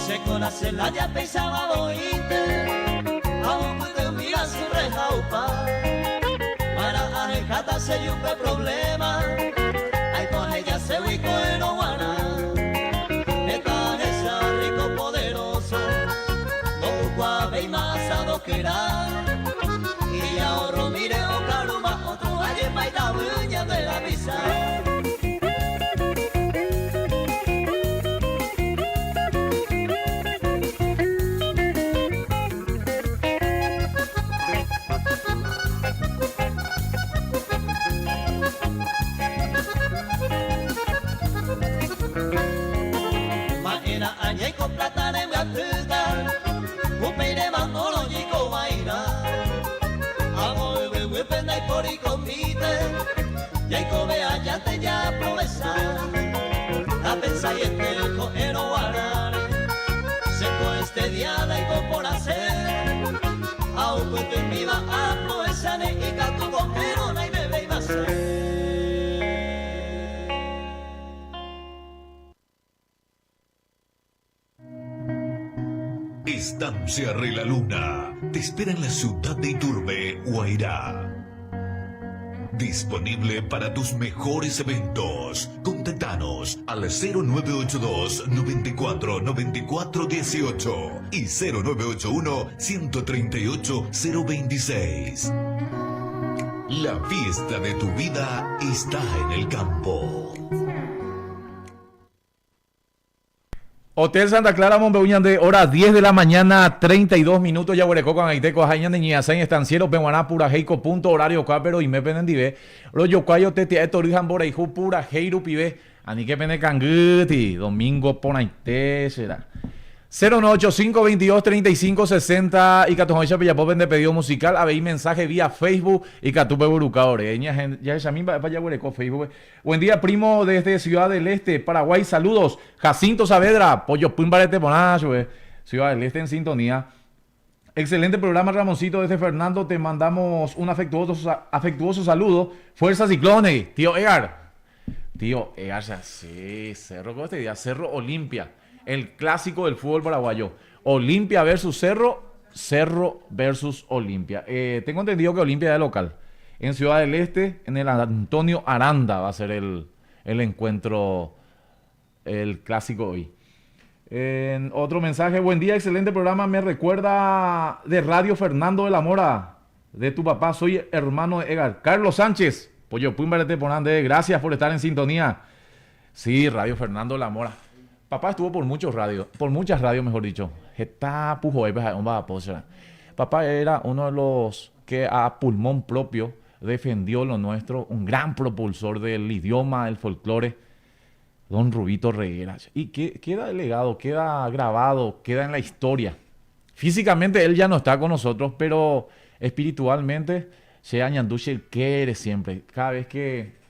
Se con la celaya pensaba oírte, aún te mira su reja upa. Para alejata se yupe problema, hay con ella se huico en Oguana. Esta esa rico poderoso, no guave y más a dos que era. Y ahorro mire o caruma, otro valle maita buña de la visa. Maena añe con plata de mi atuta, upeire mandolo y cobaira. Penda y por y convite, y hay cobe allá te ya promesa. La pensa y este el coero guarare, seco este día la ico por hacer. Aún cuento en viva a promesa ne y canto coquero na y bebe y va a ser. Estamos Estancia Rellaluna te espera en la ciudad de Iturbe, Guairá. Disponible para tus mejores eventos. Contactanos al 0982 94 94 18 y 0981 138 026. La fiesta de tu vida está en el campo. Hotel Santa Clara, Monbeuñande, hora 10 de la mañana, 32 minutos, Yaguarecó, con Aiteco, Jañan de Ñiasen, Estanciero, Peguaná, Pura Heico, punto, horario, Cápero, y me penendive, Royo, Cuayo, Tete, Etorijan, Boreiju, Pura, Heiru, Pibe, Anique, Pene, Canguti, Domingo, Ponaité, será. 098-522-3560 y Catojocha Pillapó de pedido musical. Habéis mensaje vía Facebook y Catupe Burucaore. Ya esa misma para Yaguarecó Facebook. Buen día, primo, desde Ciudad del Este, Paraguay. Saludos. Jacinto Saavedra, Pollo Pimbarete Bonacho, Ciudad del Este en sintonía. Excelente programa, Ramoncito. Desde Fernando te mandamos un afectuoso saludo. Fuerza Ciclones, tío Egar. Tío Egar, sí, Cerro, ¿cómo te diría? Cerro Olimpia. El clásico del fútbol paraguayo. Olimpia versus Cerro, Cerro versus Olimpia. Tengo entendido que Olimpia es local. En Ciudad del Este, en el Antonio Aranda va a ser el encuentro, el clásico hoy. Otro mensaje, buen día, excelente programa. Me recuerda de Radio Fernando de la Mora, de tu papá. Soy hermano de Edgar. Carlos Sánchez, Pollo Pumbarete Ponande, gracias por estar en sintonía. Sí, Radio Fernando de la Mora. Papá estuvo por muchas radios, mejor dicho. Papá era uno de los que a pulmón propio defendió lo nuestro, un gran propulsor del idioma, del folclore, don Rubito Reguera. Y queda delegado, queda grabado, queda en la historia. Físicamente él ya no está con nosotros, pero espiritualmente se añanduche quiere siempre. Cada vez que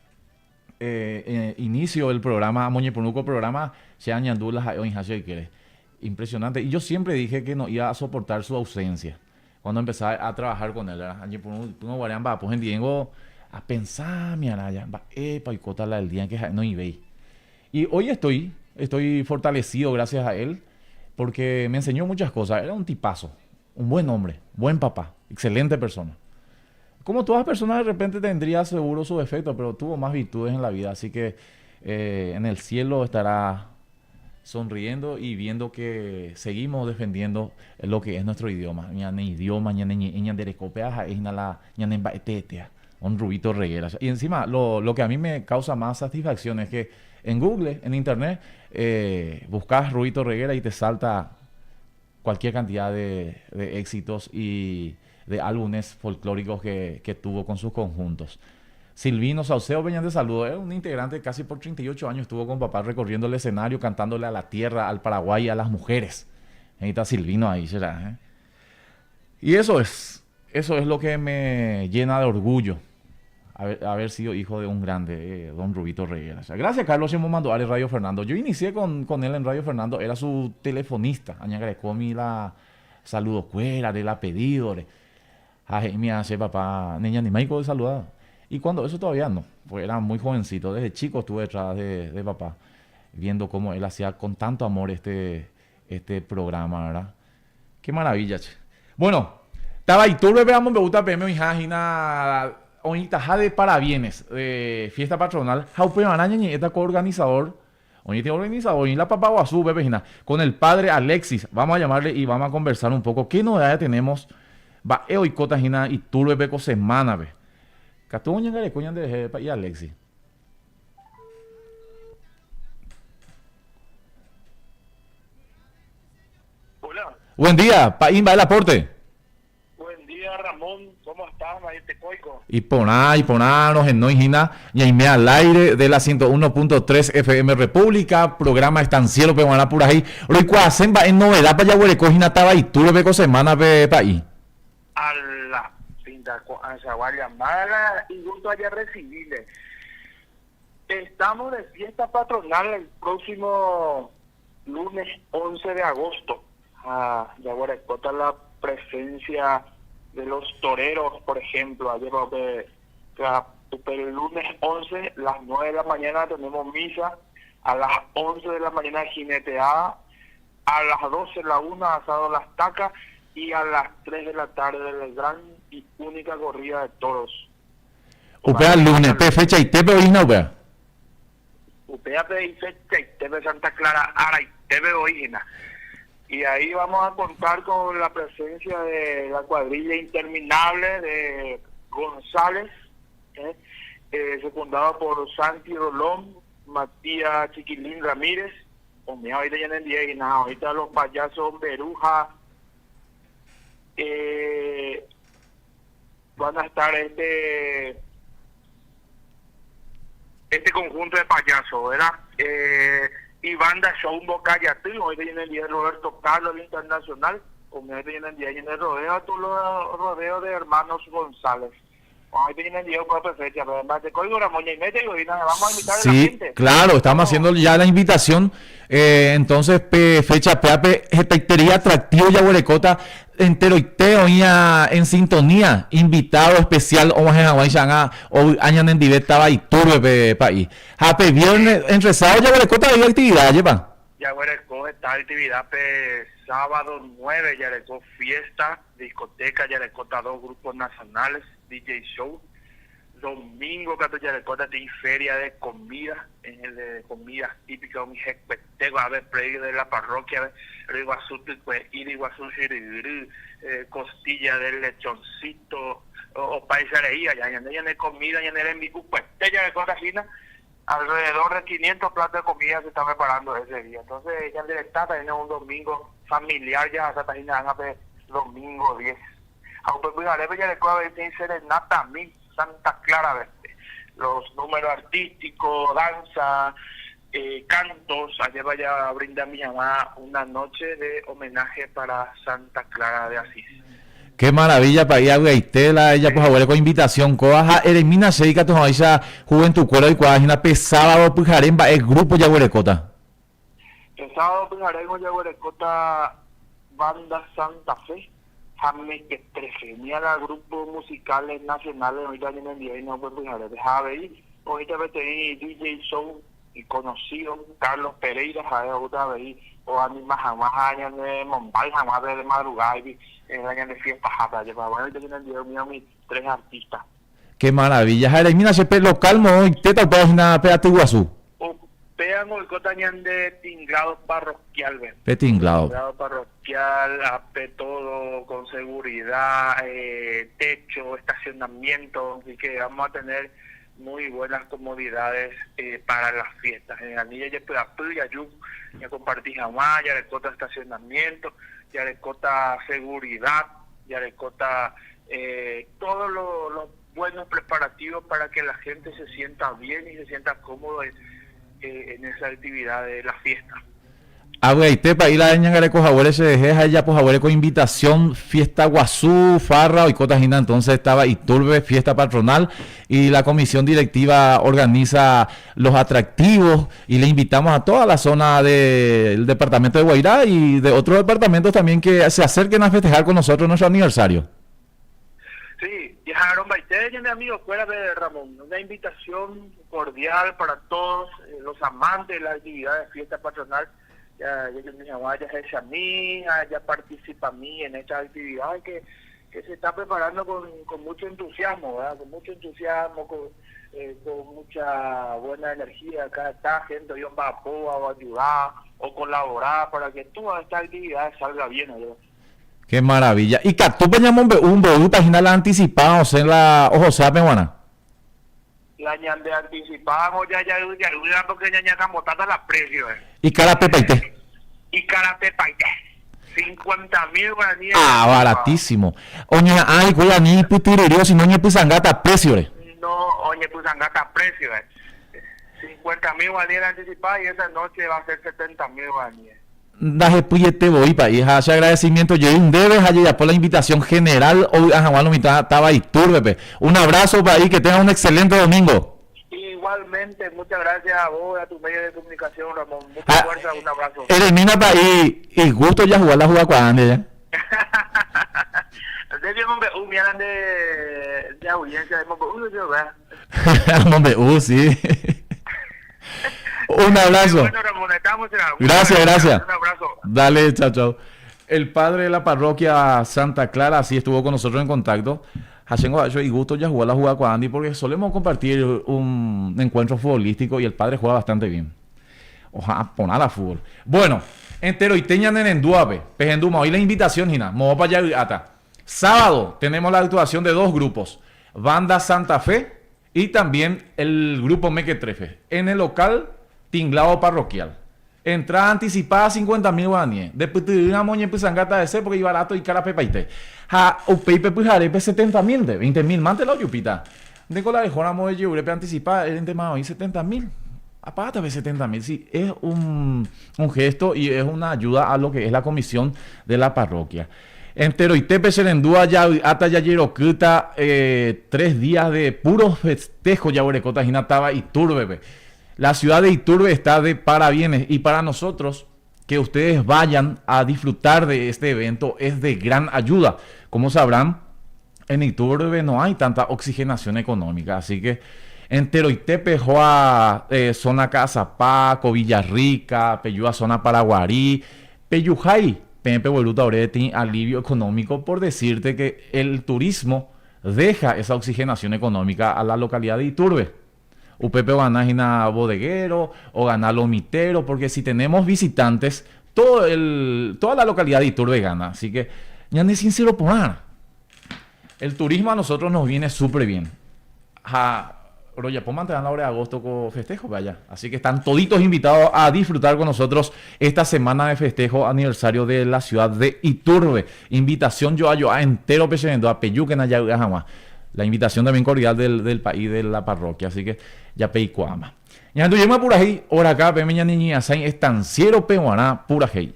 inicio el programa, Moñeponuco programa, se añandú las quiere. Impresionante. Y yo siempre dije que no iba a soportar su ausencia cuando empezaba a trabajar con él. Pues en Diego a pensar, mi araya, y cota la del día que no iba. Y hoy estoy fortalecido gracias a él, porque me enseñó muchas cosas. Era un tipazo, un buen hombre, buen papá, excelente persona. Como todas personas de repente tendría seguro su defecto, pero tuvo más virtudes en la vida, así que en el cielo estará sonriendo y viendo que seguimos defendiendo lo que es nuestro idioma. Un Rubito Reguera. Y encima, lo que a mí me causa más satisfacción es que en Google, en Internet, buscas Rubito Reguera y te salta cualquier cantidad de éxitos y de álbumes folclóricos que tuvo con sus conjuntos. Silvino Saucedo Peñán de Saludo, era un integrante casi por 38 años, estuvo con papá recorriendo el escenario, cantándole a la tierra, al Paraguay, a las mujeres. Ahí está Silvino, ahí será. Y eso es lo que me llena de orgullo, haber sido hijo de un grande, don Rubito Reguera. Gracias, Carlos Mando Ale Radio Fernando. Yo inicié con él en Radio Fernando, era su telefonista. Añagrecomi la saludo cuera, de la pedido. Ay, me hace papá, niña ni Michael de saludar. Y cuando eso todavía no, pues era muy jovencito. Desde chico estuve detrás de papá, viendo cómo él hacía con tanto amor este programa, ¿verdad? Qué maravilla, che. Bueno, estaba ahí, tú veamos, me gusta PM, hija, ahorita de parabienes, de fiesta patronal, Jaupe Maraña, y esta coorganizador, y la papá Guazú, bebejina, con el padre Alexis. Vamos a llamarle y vamos a conversar un poco. ¿Qué novedades tenemos? Va, hoy cotajina y tú lo beco semana, ve. Catuña Garecuña de y Alexis. Hola. Buen día, Paín, va el aporte. Buen día, Ramón. ¿Cómo estás, Maite Coico? Y ponános en Noijina, y al aire de la 101.3 FM República, programa Estanciero Peguaná por ahí. Hoy cuasen va en novedad para Yaguarecojina estaba y tú lo beco semana pe paí. A la pinta a Zaguaya Mala y gusto allá recibirle. Estamos de fiesta patronal el próximo lunes 11 de agosto. Yaguarecota la presencia de los toreros, por ejemplo. Ayer el lunes 11, las 9 de la mañana tenemos misa, a las 11 de la mañana jineteada, a las 12 la una asado las tacas y a las 3 de la tarde la gran y única corrida de toros. Upea el lunes, pe fecha y te peorina, upea. Upea y fecha y Tepe Santa Clara, Ara y Tepe Oígena. Y ahí vamos a contar con la presencia de la cuadrilla interminable de González, secundado por Santi Rolón, Matías Chiquilín Ramírez, ahorita ya en el día y nada, ahorita los payasos Beruja, van a estar este conjunto de payasos, ¿verdad? Y banda Show Bocayatí, ahorita ya en el día de Roberto Carlos, el internacional, ahorita ya en el día en el rodeo, todos los rodeos de hermanos González. Ahorita ya en el día por fecha, pero además de Código Ramón y medio, y vamos a invitar a la gente. Sí, claro, estamos haciendo ya la invitación. Entonces, fecha, peape, estería atractivo ya Huerecota, entero y teo en sintonía, invitado especial, o más en Hawaii, o añan en directa, va y turbe, país. Hape, viernes, entre sábado ya Huerecota hay actividad, lleva. Ya Huerecó está actividad, sábado 9, ya Huerecó fiesta, discoteca, ya Huerecota 2 grupos nacionales, DJ show. Domingo, que ya Huerecota tiene feria de comida, en el de comidas típicas, un jecpetego, a ver, predio de la parroquia, Iguazú, pues, Iguazú, costilla del lechoncito, o paisareía, ya en el comida, ya en el envicu, pues, ya Huerecota Gina, alrededor de 500 platos de comida se están preparando ese día. Entonces, ya en directa tiene un domingo familiar, ya hasta Gina, domingo 10. Aunque, pues, ya Huerecota tiene serenata, Santa Clara Verde, los números artísticos, danza, cantos. Ayer vaya a brindar mi mamá una noche de homenaje para Santa Clara de Asís. Qué maravilla para ir a Gaitela, ella pues abuela con invitación, coaja, elimina seika tu esa juventud cuero y cuajina pesaba pujaremba el grupo ya Huerecota. El sábado pujaremba ya Huerecota banda Santa Fe. Jamé que prefería los grupos musicales nacionales, ahorita en el día y no puedo dejar de ahí, ahorita tenía DJ show y conocido, Carlos Pereira, o Anima jamás años de Mumbai, jamás de madrugada, y años de fiesta, ahorita en el día mío mis 3 artistas. Qué maravilla, Jaime, mira, se local, y teta, página, pégate Guazú. Vean el cotañán de tinglado parroquial, ven. Tinglado parroquial, AP todo con seguridad, techo, estacionamiento, así que vamos a tener muy buenas comodidades para las fiestas. En Anilla ya compartí jamás, ya le cota estacionamiento, ya le cota seguridad, ya le cota todos los buenos preparativos para que la gente se sienta bien y se sienta cómodo en esa actividad de la fiesta. Abueite, para ir a Ñangareco Jabuele se deja ya pues Jabuele con invitación, fiesta Guazú, Farra y Cotagina, entonces estaba Iturbe, fiesta patronal, y la comisión directiva organiza los atractivos y le invitamos a toda la zona del departamento de Guairá y de otros departamentos también que se acerquen a festejar con nosotros nuestro aniversario. Sí, y Jaron Baité, mi amigo, fuera de Ramón, una invitación cordial para todos los amantes de la actividad de fiesta patronal. Ya es a mí, ya participa a mí en esta actividad que se está preparando con mucho entusiasmo, ¿verdad? Con mucho entusiasmo, con mucha buena energía. Acá está gente que va a apoyar o ayudar o colaborar para que toda esta actividad salga bien, ¿verdad? Qué maravilla. Y que tú peñamos un página la anticipamos en la Ojo Peruana. La ñande anticipamos ya porque ya camotata la precio, Y cara pepaite. Y cara pepaite. 50.000 guaraníes. Ah, baratísimo. Oye, ay, cuida ni putiririo, si no ni pusangata precio, No, oye, pusangata precio, 50.000 guaraníes anticipadas y esa noche va a ser 70.000 guaraníes. Daje puyete voy pa y hace agradecimiento yo un debe allá por la invitación general hoy a Juan mitad estaba ahí turbe. Un abrazo para ahí, que tenga un excelente domingo. Igualmente, muchas gracias a vos, a tu medio de comunicación, Ramón. Mucha fuerza, un abrazo. Elimina para ahí y gusto ya jugar la jugada cuando ya. De audiencia de Mombe, sí. Un abrazo. Bueno, Ramón, estamos en gracias. Un abrazo. Dale, chao. el padre de la parroquia Santa Clara, así estuvo con nosotros en contacto. Hacemos y gusto ya jugar la jugada con Andy porque solemos compartir un encuentro futbolístico y el padre juega bastante bien. Ojalá poner a fútbol. Bueno, entero y teñan en Enduape, Pejenduma. Hoy la invitación, Gina. Mo para allá ata. Sábado tenemos la actuación de dos grupos: Banda Santa Fe y también el grupo Mequetrefe. En el local Tinglado Parroquial. Entrada anticipada 50.000 guaraníes. Después te una moña pues sangata de ese porque iba barato y cara pepaite. Ha upeipe pues haré 70.000 de 20.000 mante la yupita. De cola de jornamo de yurepe anticipada el tema hoy 70.000. Aparte de 70.000, sí, es un gesto y es una ayuda a lo que es la comisión de la parroquia. Entero y tepe serendúa ya hasta ya yerocuta 3 días de puro festejo ya Borecota Jinataba y Turbe. La ciudad de Iturbe está de parabienes y para nosotros que ustedes vayan a disfrutar de este evento es de gran ayuda. Como sabrán, en Iturbe no hay tanta oxigenación económica, así que entero y tepe joa zona Casapá, Villarrica, Peyúa zona Paraguarí, Peyujay, Pepe Boluta Oreti, alivio económico por decirte que el turismo deja esa oxigenación económica a la localidad de Iturbe. Upepe ganar Gina bodeguero o ganar lomitero, porque si tenemos visitantes, toda la localidad de Iturbe gana. Así que, ya ni sincero poner. El turismo a nosotros nos viene súper bien. Roya, pues mantener la hora de agosto con festejo, vaya. Así que están toditos invitados a disfrutar con nosotros esta semana de festejo aniversario de la ciudad de Iturbe. Invitación yo a entero pesendo a Peyuquen allá jamás. La invitación también cordial del país de la parroquia, así que ya peicuama. Ya anduvimos por ahí, ahora acá, pemeña niña, sain estanciero pehuaná, pura hey.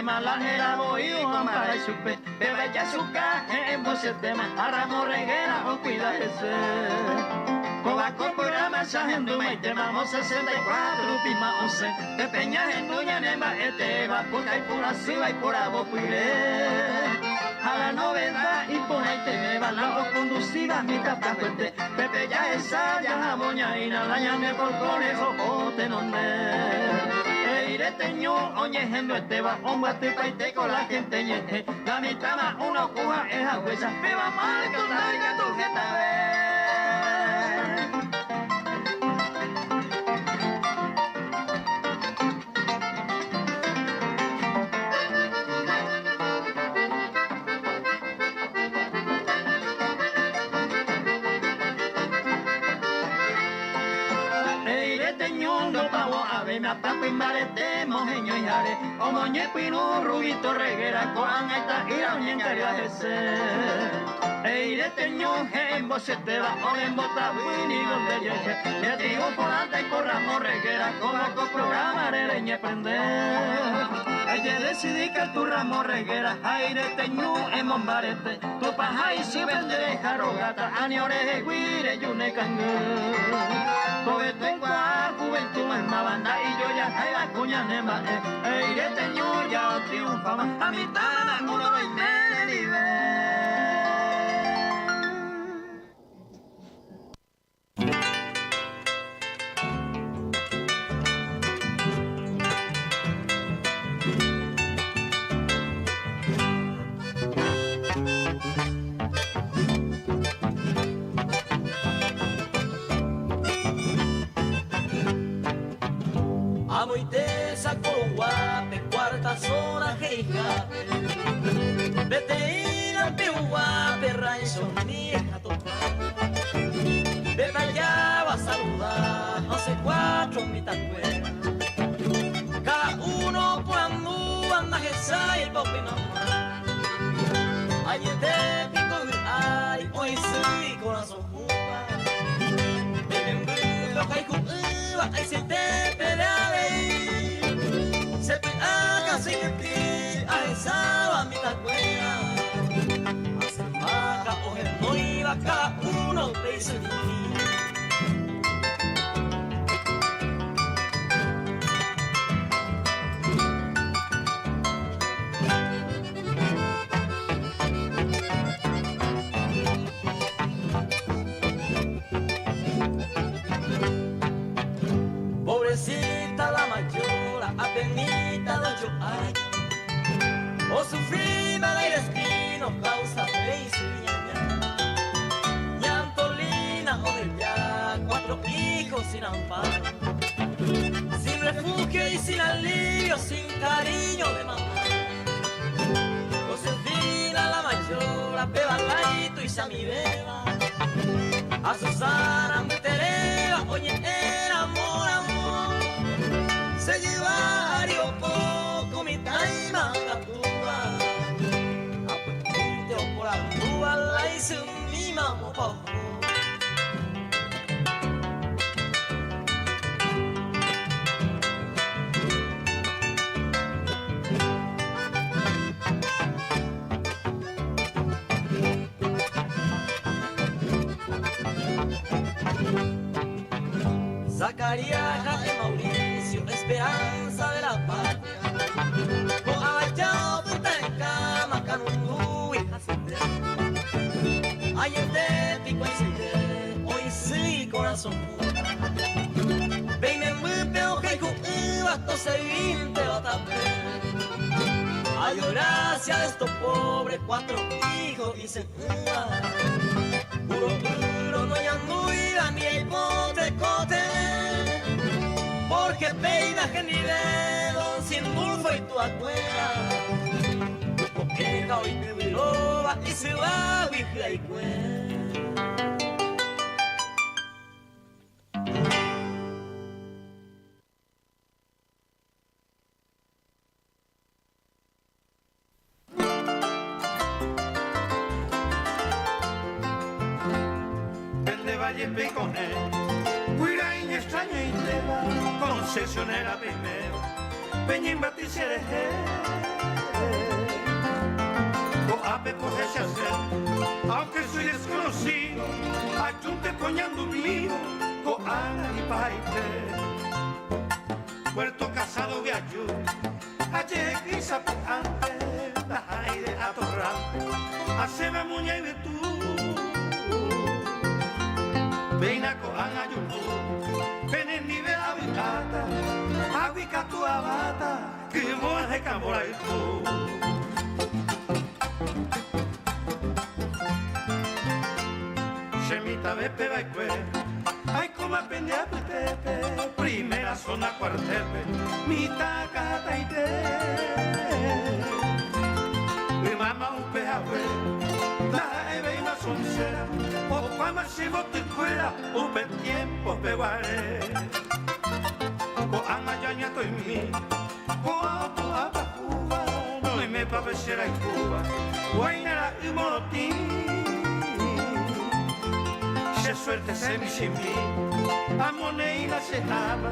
Malajera voy con para supe, bebe ya su caje en voz tema, arramo reguera o cuida ese. Coba con programa sajendo me temamos 64 pima 11, de peña en duya nema eteba, porque hay pura siva y pura bocuire. A la novedad y por ahí te me va la conducida mi tapa fuerte, pepe ya esa ya la moñaina, la llame por conejo o te nombre. Teño, oñejendo va, hombre te paite con la gente ñeje, la mitad más uno cuja es a huesa, me va mal que traiga tu jeta me atrapa y marete, mojeño y jare, o moñeco y no rubito reguera, coan esta ira un yengario a ese. Eire teño, en vos se te va, o en bota vini donde llegue, le digo por antes corramos reguera, coja con programa de leña prender. Ayer decidí que tu ramo reguera, aire teño en mombarete, tu paja y si vende deja rogata, ani oreje guire y une cangú. Porque tengo a juventud en ma banda y yo ya caiga cuña nema, eire teño ya triunfaba, a mi tana uno no me libre. Amo y te saco guape, cuarta zona jeija. Vete ir a Pehuape, raizo vieja topa. Vete allá, va a saludar, no sé cuatro mitad fuera. Cada uno por andú, anda jesa y el popi mamá. Ayer te pico ay, hoy sí, corazón jupa. Viven brujo, hay cuba, hay se te pelea. Se te haga sin ti, a esa va mi tacuera. Hace vaca o el no iba, cada uno te dice sin amparo, sin refugio y sin alivio, sin cariño de mamá. Josefina la mayora, Pebalito y Sami Beba, a Susana Mutereva, oye, era amor, amor. Se llevaría poco mi taima captura, a Puente o por Andúa la hice mi mamá, papá. Zacarías de Mauricio, esperanza de la patria. Con abachado, puesta en cama, canundú y jacete. Ay, estético y sede, hoy sí, corazón puta. Veine muy peor que cuba, se vinte o tapé. Ay, gracia de estos pobres, 4 hijos y se puro, puro, no hay anduida ni hay pote, cote. Porque peina que ni dedo sin dulce y tu acuera. Porque hoy te viloba y se va vieja y cuera. Vende Valle Peconé, Huiraín extraña y leva, concesionera primero, Peña en Batice de G. Coape por hacer, aunque soy desconocido, ayunte poñando un mío, Coana y Paite. Puerto Casado de Ayú, ayer quizá antes, la aire atorrante, haceba muña y de tú. Veina coan ayuno, venen nivel habitata, abica tu abata, que vos de cambora y tú. Chemita de peba y cue, ay como aprende a pepe, primera zona cuartepe, mitad cata y te. Mi mamá un pejahue, la eve y una soncera, o cuama si vos te fuera, un buen tiempo peguaré. O ama yaña to en mí, o tu apa Cuba, no y me papechera en Cuba, guainera y molotín. Se suerte se mi sin mí, amone y la se ama,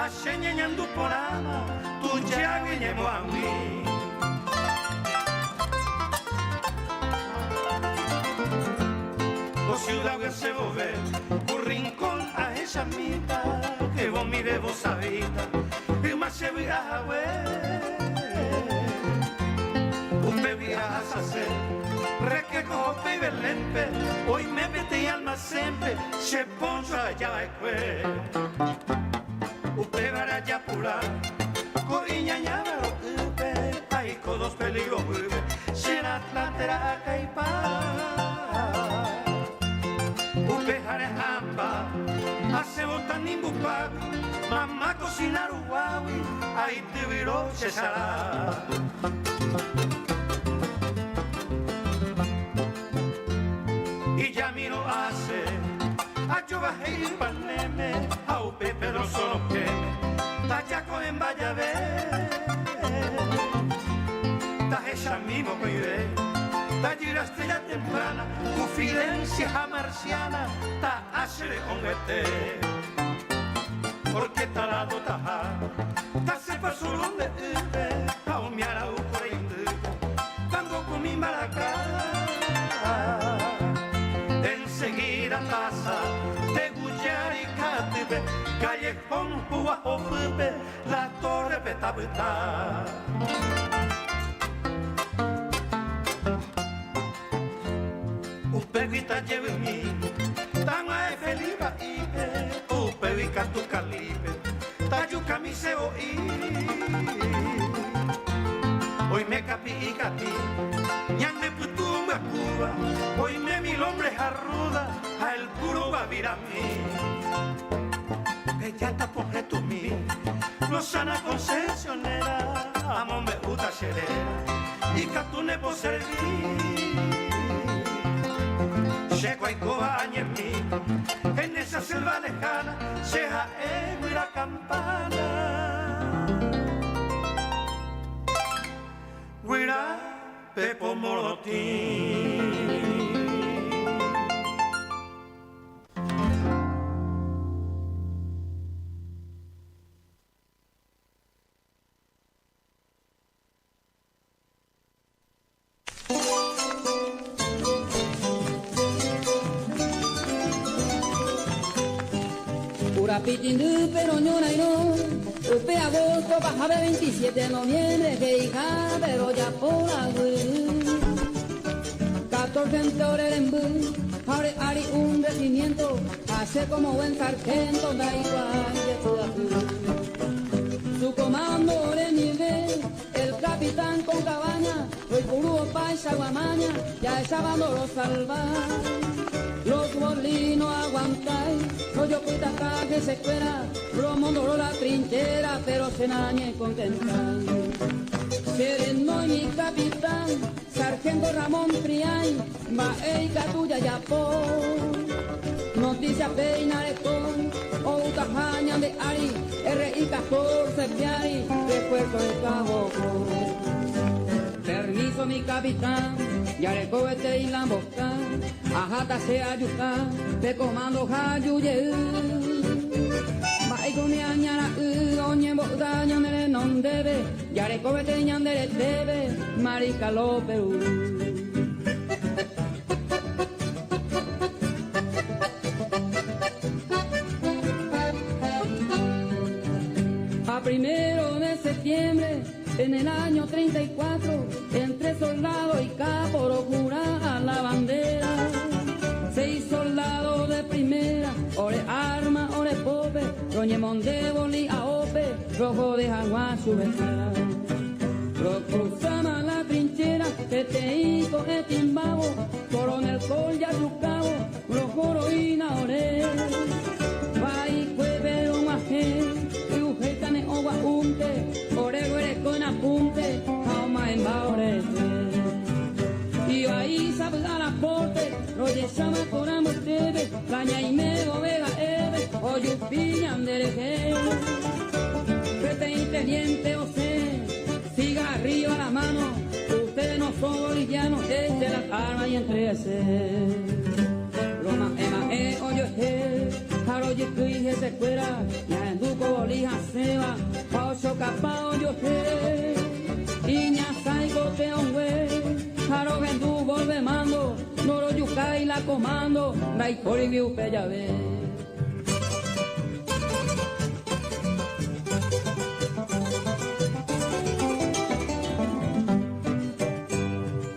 a señañando por ama, tu ya viñemo a mí. Ciudad que se ve, un rincón a esa mitad, que vos mire vos habita, y más se viaja, usted viaja a hacer, requeco y belempe, hoy me mete y alma siempre, se poncho allá va el usted va allá pura, coriña ñávaro, hay codos peligros, si en Atlanta acá y hace botan nimbupac, mamá cocinar uawi, ahí te viró cesará. Y ya miro hace, a yo bajé y paneme, a upe pero solo queme, tachaco en Vallavé, tajecha mismo coide. Ta gira estrella temprana, confidencia marciana, ta hace ongete. Porque ta la dota, ta sepa solo de ute, ta umiara u corriente, tango con mi maracá. Enseguida pasa, de Guyar y Catipe, callejón, Puajo, Pupe, la torre peta peta. Upevita lleve mi, tama e feliba ipe, upevika tu calipe, tayuca mi sebo i. Hoy me capi y cati, ñan me putumba Cuba, hoy me mil hombres arruda, a el puro va a vir a mí. canta por retumí. Rosana concesionera, amo me gusta xerera, y catune por servir. Llego y cobaña en mí, en esa selva lejana, llega el la campana. Guira, Pepo Morotín. Pitindu, pero no no, upe agosto, bajaba 27 de noviembre, que hija, pero ya por agüe. 14 en Torerembú, ahora hay un regimiento, hace como buen sargento, da igual de su comando de nivel, el capitán con cabaña, el puro paisa guamaña, ya estaban los salvar. Los molinos aguantáis, no yo cuita que se fuera, Romondo la trinchera, pero se nañe contentáis. Sereno y mi capitán, sargento Ramón Triay, Baeica tuya ya por. Noticia peinarecón, o utajaña de Ari, RI 14 Piari, refuerzo de Cabo. Permiso mi capitán, ya le cobete y la boca, ajata se ayuda, te comando jayuye. Vai con mi añara, oñe boda, ñandere non debe, ya le cobete ñandere debe, marica lo Perú. A 1 de septiembre, en el año 34, entre soldado y capo, jura la bandera. 6 soldados de primera, ore arma, ore pope, roñemón de boli a ope, rojo de agua su besar. Lo cruzamos la trinchera, que te hizo el timbabo, coronel col ya su cabo, rojo roína ore. Vai cuevero majé, y ujetane ogua unte, ore con apunte, jauma en baorete. Y ahí sabe a la porte, roye sama coramo tebe, caña y me ovega eve, oyu piñan dereje. Prete inteligente o sé, siga arriba la mano, ustedes no son bolivianos, eche las armas y entrese. Roma ema oyo haroye cuije se fuera, ya en duco bolija seba, paocho capa oyo iña saigo te onwe, haro vendu volve mando, noro yukai la comando, dai pori mi upe ya ve.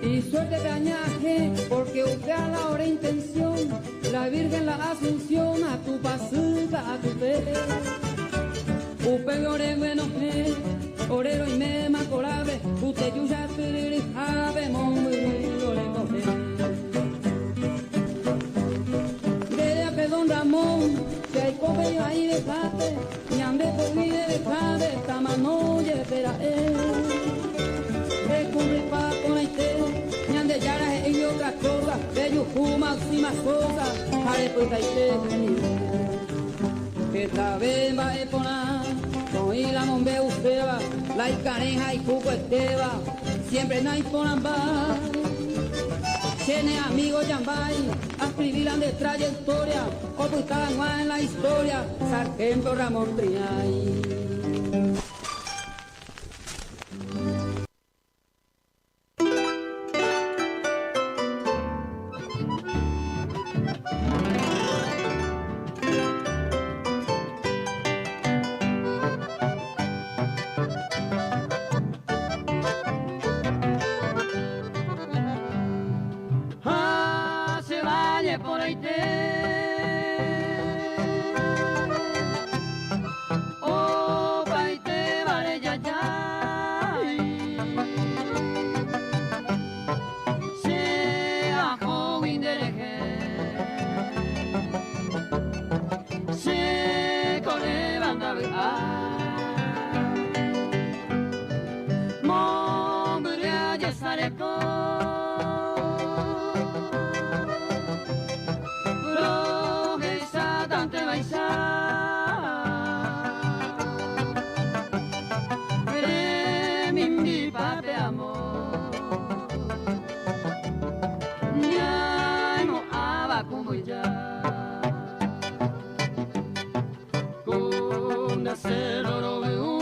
Y suerte cañaje, porque upe a la hora intención, la Virgen la Asunción, a tu pasuca, a tu fe. Upe ore bueno orero y me macorabe, ute yuya piriri, ave mongue, ore coge. Dele a pedón Ramón, que hay coge ahí de cate, y ande por mi de cate, tamanoye, espera recurre pa con este, y ande yara y otra cosa, de yucuma, y más cosas, jare pues hay que esta vez va a poner, con la mombe usteba, la icaneja y cuco esteba, siempre no hay ponan va. Tiene amigos yambay, escribirán de trayectoria, o pues estaban en la historia, sargento Ramón Triay. bandabe Mombria ya sareko Rogeisa tante baisa Vere mimbi pape amor Nyai abakumu ya Cero lo veo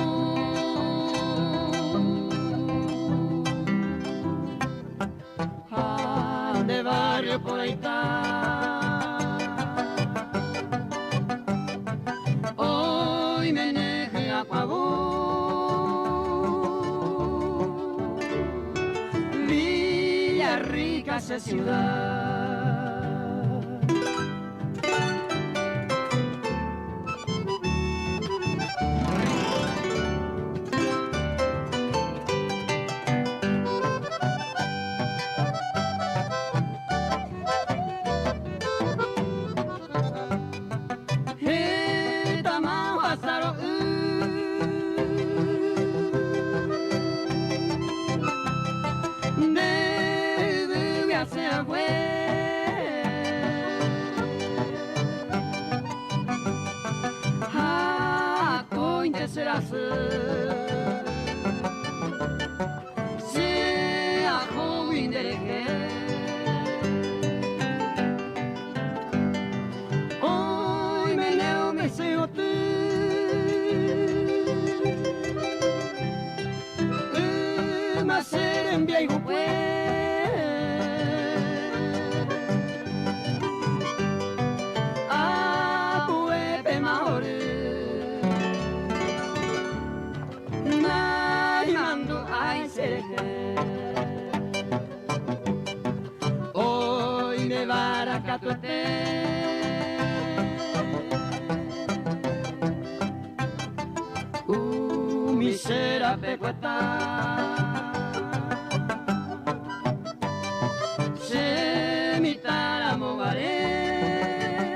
de barrio por ahí está hoy me neje a Cuabú Villa Rica esa ciudad Sea joven de que hoy me leo me seo tú más ser en viejo pues a puepe mejor hoy me baracatuete misera pecueta se mitara mogaré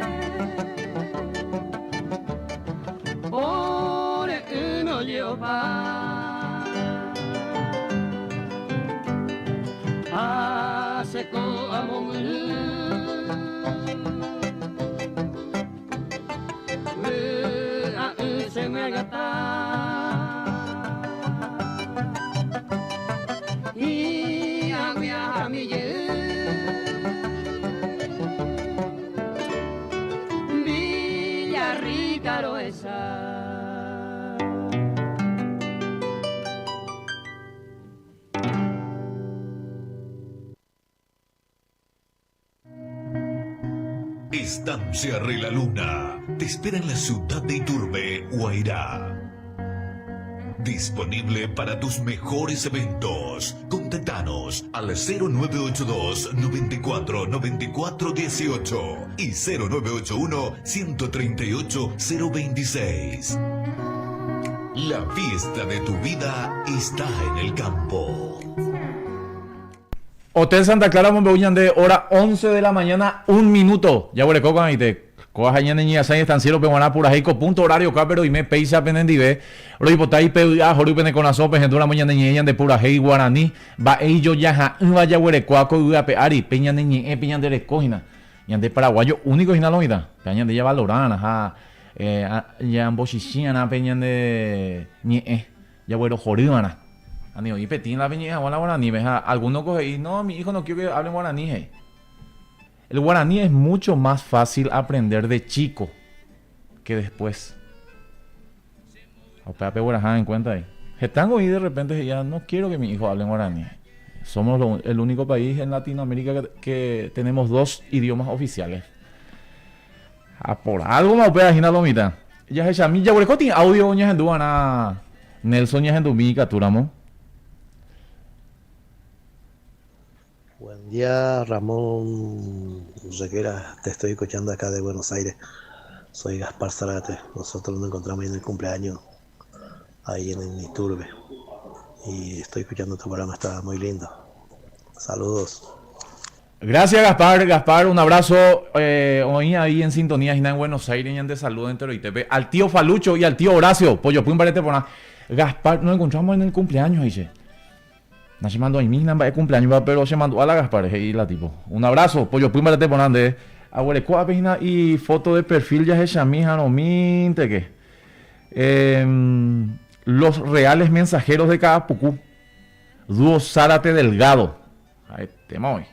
ore uno lleva Seko amomuru a se me agata y agua mi Villa Rica esa Estancia Relaluna te espera en la ciudad de Iturbe, Guairá. Disponible para tus mejores eventos. Contactanos al 0982 94 94 18 y 0981 138 026. La fiesta de tu vida está en el campo. Hotel Santa Clara, Monbeguñan, hora 11 de la mañana, 1 minuto. Ya huele coca y te cojas allá en Niña Sáenz, estanciero, peguaná, pura heico, punto horario, cápero, y me peisa penendive. Lo hipotáis, peuá, jorupene con las sopes, en toda la mañana, niña de pura hei, guaraní, va ello ya, vaya huele coaco, y ari, peña niñe, peña de recogina, y ande paraguayo, único y nalomita, peña de ya valorana, ya ambochichiana, peña de ñe, ya huele joribana. Y petín la peña, la guaraní, algunos coge y no, mi hijo no quiero que hablen guaraní. El guaraní es mucho más fácil aprender de chico que después. En cuenta ahí. Getango y de repente ya no quiero que mi hijo hable guaraní. Somos el único país en Latinoamérica que tenemos 2 idiomas oficiales. Por algo me opera Gina Lomita. Ya es a mí ya hueco audio ña en duana Nelson ña en Dumi Caturamo. Buen día, Ramón Reguera, te estoy escuchando acá de Buenos Aires. Soy Gaspar Zarate. Nosotros nos encontramos en el cumpleaños ahí en Iturbe y estoy escuchando tu programa, está muy lindo. Saludos. Gracias, Gaspar, un abrazo. Hoy ahí en sintonía, en Buenos Aires, y en de salud en Teroitepe. Al tío Falucho y al tío Horacio, Pollo Pum Barete Poná. Gaspar, nos encontramos en el cumpleaños, dice. No se mandó a mí, nada de cumpleaños, pero se mandó a la Gaspar, y la tipo. Un abrazo, Pollo Pum Barete Poná, de Aguarecoa, página y foto de perfil, ya es mija, no minte que. Los reales mensajeros de Capucú. Dúo Zárate Delgado. Ahí tema hoy.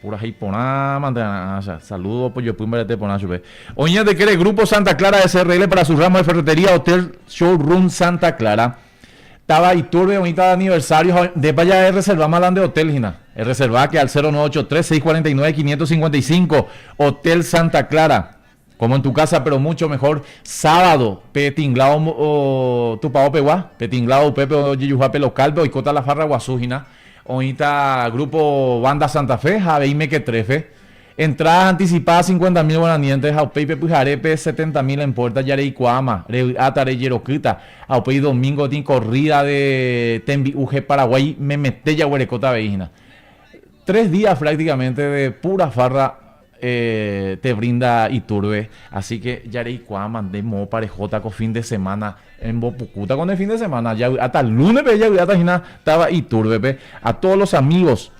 Pura hiponá, mantena. Saludos, Pollo Pum Barete Poná, chupe. Oña de Quere, Grupo Santa Clara SRL para su ramo de ferretería, Hotel Showroom Santa Clara. Estaba Iturbe, bonita de aniversario. De vaya de reserva Malán de Hotel, Gina. El reserva que al 0983-649-555. Hotel Santa Clara. Como en tu casa, pero mucho mejor. Sábado, Petinglao o Tupao Peguá. Petinglao, Pepe o Yiyujape local, Boicota la Farra Guazú, Gina. Ahorita Grupo Banda Santa Fe, Javeime que trefe. Entradas anticipadas 50.000 guaranientes, Aupeipe Pujarepe 70.000 en Puerta Yareicuama, Atare Yeroquita, Aupei Domingo tin corrida de Tembi UG Paraguay, Memetella Huerecota Veína. 3 días prácticamente de pura farra te brinda Iturbe, así que Yareicuama de Mo Parejota con fin de semana en Bopucuta con el fin de semana, ya hasta el lunes ya estaba Iturbe. A todos los amigos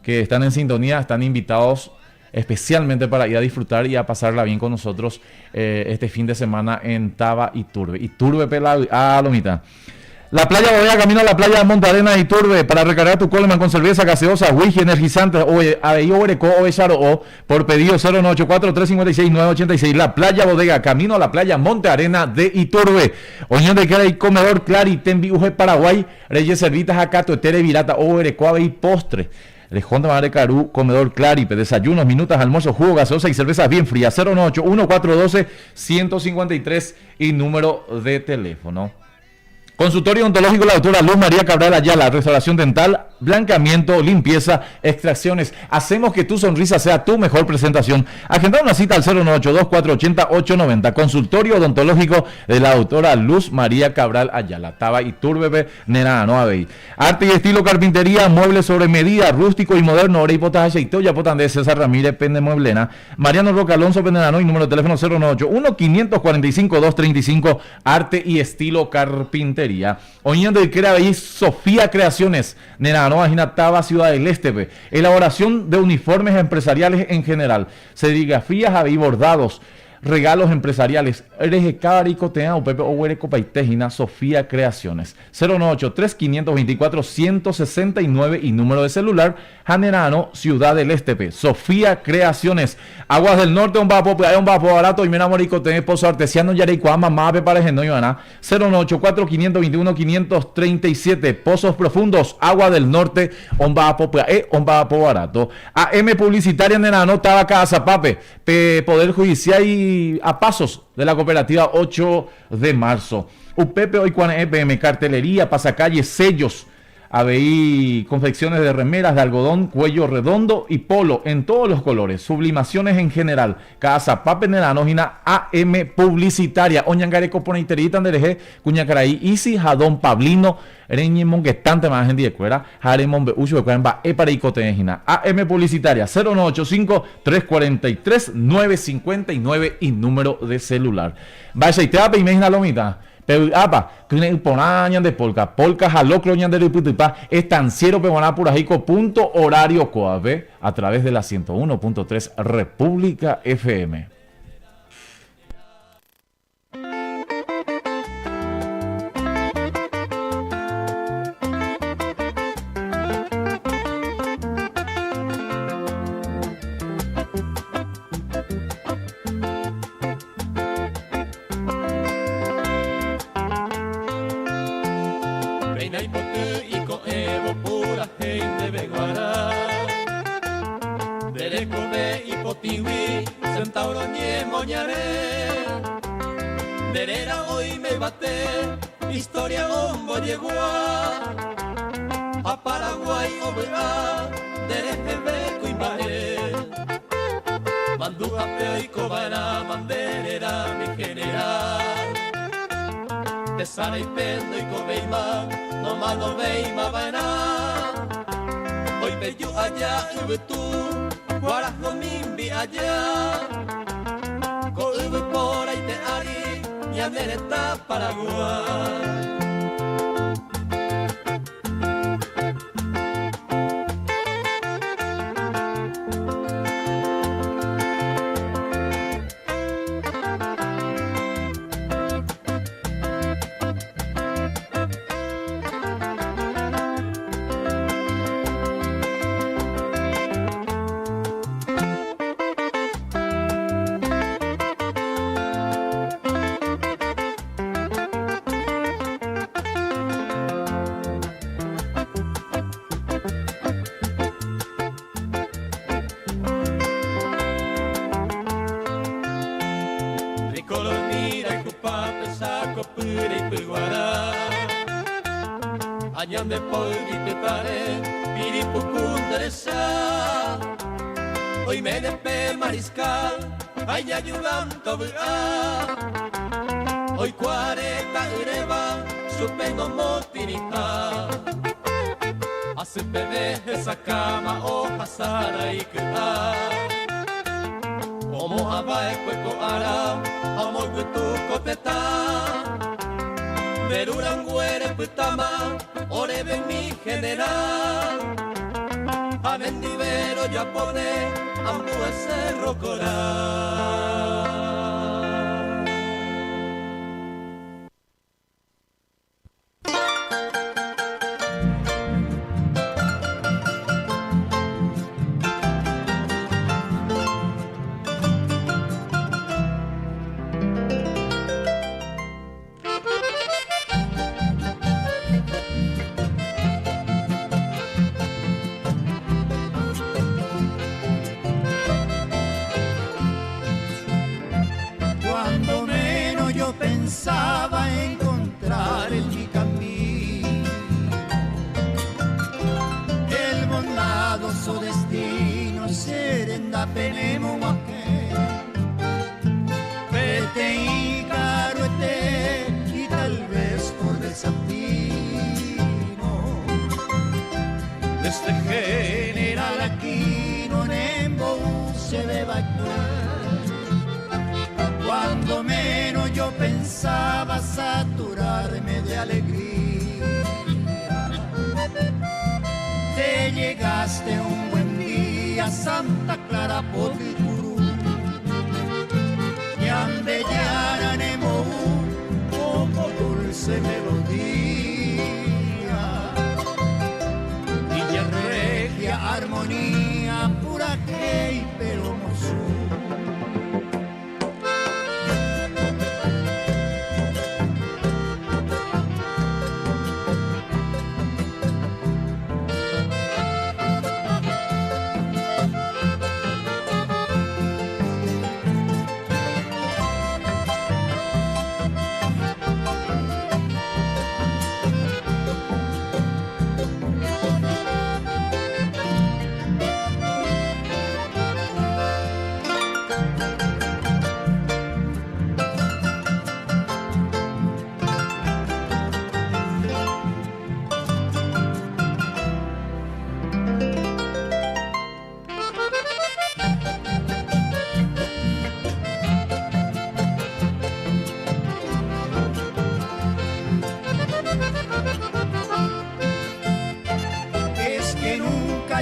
que están en sintonía están invitados especialmente para ir a disfrutar y a pasarla bien con nosotros este fin de semana en Taba Iturbe. Iturbe pela Lomita. La playa Bodega, camino a la playa de Monte Arena de Iturbe para recargar tu Coleman con cerveza gaseosa, whisky, energizante o Oreco o Echaro o por pedido 0984-356-986. La playa Bodega, camino a la playa Monte Arena de Iturbe. Oñón de Quera y Comedor Clari, Tembi UG Paraguay, Reyes Servitas Acato, Etere Virata o Oreco y postre. Lejón de Madre Carú, Comedor Claripe, desayunos, minutas, almuerzo, jugo, gaseosa y cervezas bien frías. 098-1412-153 y número de teléfono. Consultorio odontológico la doctora Luz María Cabral Ayala, restauración dental, blanqueamiento, limpieza, extracciones. Hacemos que tu sonrisa sea tu mejor presentación. Agenda una cita al 098-2480-890. Consultorio odontológico de la doctora Luz María Cabral Ayala. Taba Iturbe, Nena, no habéis. Arte y estilo carpintería, muebles sobre medida, rústico y moderno. Ore y potas aceitoya, potan de César Ramírez, Pende Mueblena. Mariano Roca Alonso, Pendenano y número de teléfono 098-1-545-235. Arte y estilo carpintería. Oñón de Quera ahí Sofía Creaciones, Nena, no Taba Ciudad del Este. Elaboración de uniformes empresariales en general, serigrafías y bordados, regalos empresariales. Eres Pepe Ohuereco Paitejina, Sofía Creaciones. 098-3524-169 y número de celular, Janerano, Ciudad del Este. Sofía Creaciones. Aguas del Norte, un vapo barato y mena morico tenés pozo artesiano Yareicuama, mape para Geno y Ana. 098-4-521-537. Pozos profundos, Agua del Norte, un vapo barato. AM Publicitaria Nerano, Tabaca, Zapape, Poder Judicial y a pasos de la cooperativa 8 de marzo. UPP hoy con EPM, cartelería, pasacalle, sellos, ABI, confecciones de remeras de algodón, cuello redondo y polo en todos los colores, sublimaciones en general. Casa Pape Neranógina, AM Publicitaria, Oñangareco Poneiterita, Andereje, Cuñacaraí, Isi, Jadón Pablino, Reñemon, que tanta más gente de cuera, Jaremon, Beucho, de Cueramba, Eparaicotejina, AM Publicitaria, 0985-343-959 y número de celular. Vaya y te va a imagina lomita. Pero que ponañan de polca jaló cloñan de Liputipa, estanciero peguaná purajico punto horario coave a través de la 101.3 República FM. Historia hombo llegó a Paraguay obra dereje cuimbae manduja peico vara manderera mi general de sara y pendo y cobeima no mano veima vana hoy Ipeyu allá ubetu Guarajo mimbi allá Ko ubu por ahí te ari Yamereta Paraguay. Anyambe polgi te pare, piripu kunderesa. Hoy me depe mariscal, ay ayudanto bua. Hoy 40 ureba, supengo motinita. Hace pede esa cama o pasara y queda. Como abae cueco ara, amo guetu copeta. Veruranguere putama, ore ven mi general. A vendivero ya pone, ambu cerro coral. Pensaba encontrar en mi camino el bondadoso destino, serenda penemo aquel. Vete y caruete y tal vez por desatino desde general aquí no nembo se beba cuando menos yo pensaba saturarme de alegría. Te llegaste un buen día, Santa Clara Poticurú, y ambellara Nemo, como dulce melodía, Villa Regia, armonía, pura que y pelo mozú.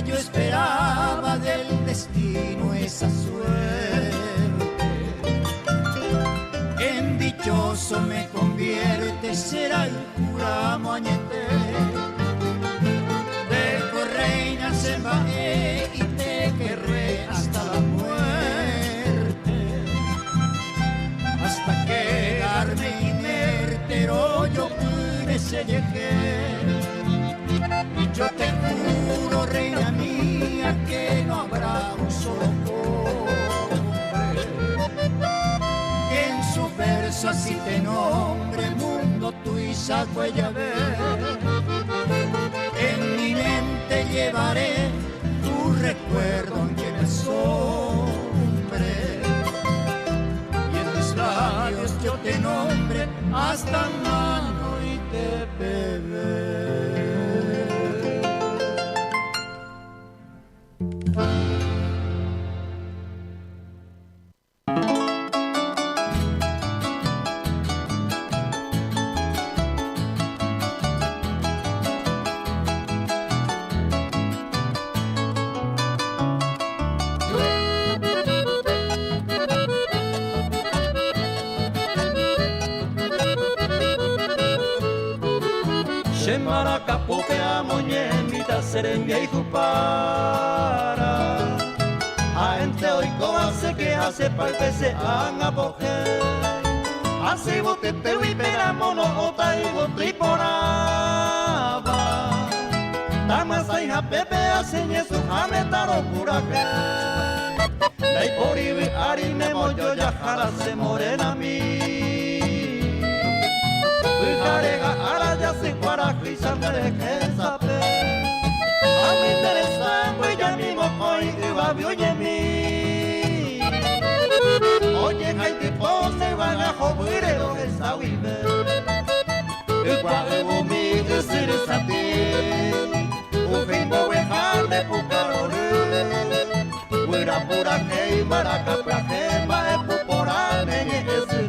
Yo esperaba del destino esa suerte, en dichoso me convierte, será el cura moñete, de reina se bajé y te querré hasta la muerte, hasta quedarme inerte, yo pude se llegué. Yo te juro, reina mía, que no habrá un solo hombre que en su verso así te nombre, mundo tú y huella ver. En mi mente llevaré tu recuerdo aunque me asombre, y en mis labios yo te nombre hasta mano y te pegué. Che maracapupe amoñe mita serengue y jupara. A ente hoy hace que hace parte se han apoge. Así bote te vi peramo no ota y bote por aba. Tamasa hija pepe hace su jametaro curaje. Dai por ibi harine moyo ya jala se morena mi. Carega ara ya se guaraje y sangre que sabe. A mí interesa pues ya mismo hoy iba oye mi. Oye hay tipo se van a joder lo que está vive. El cuadro mi decir es a ti. Un fin de dejar de pucarole. Fuera pura que y maraca pra que va de pupora me ese.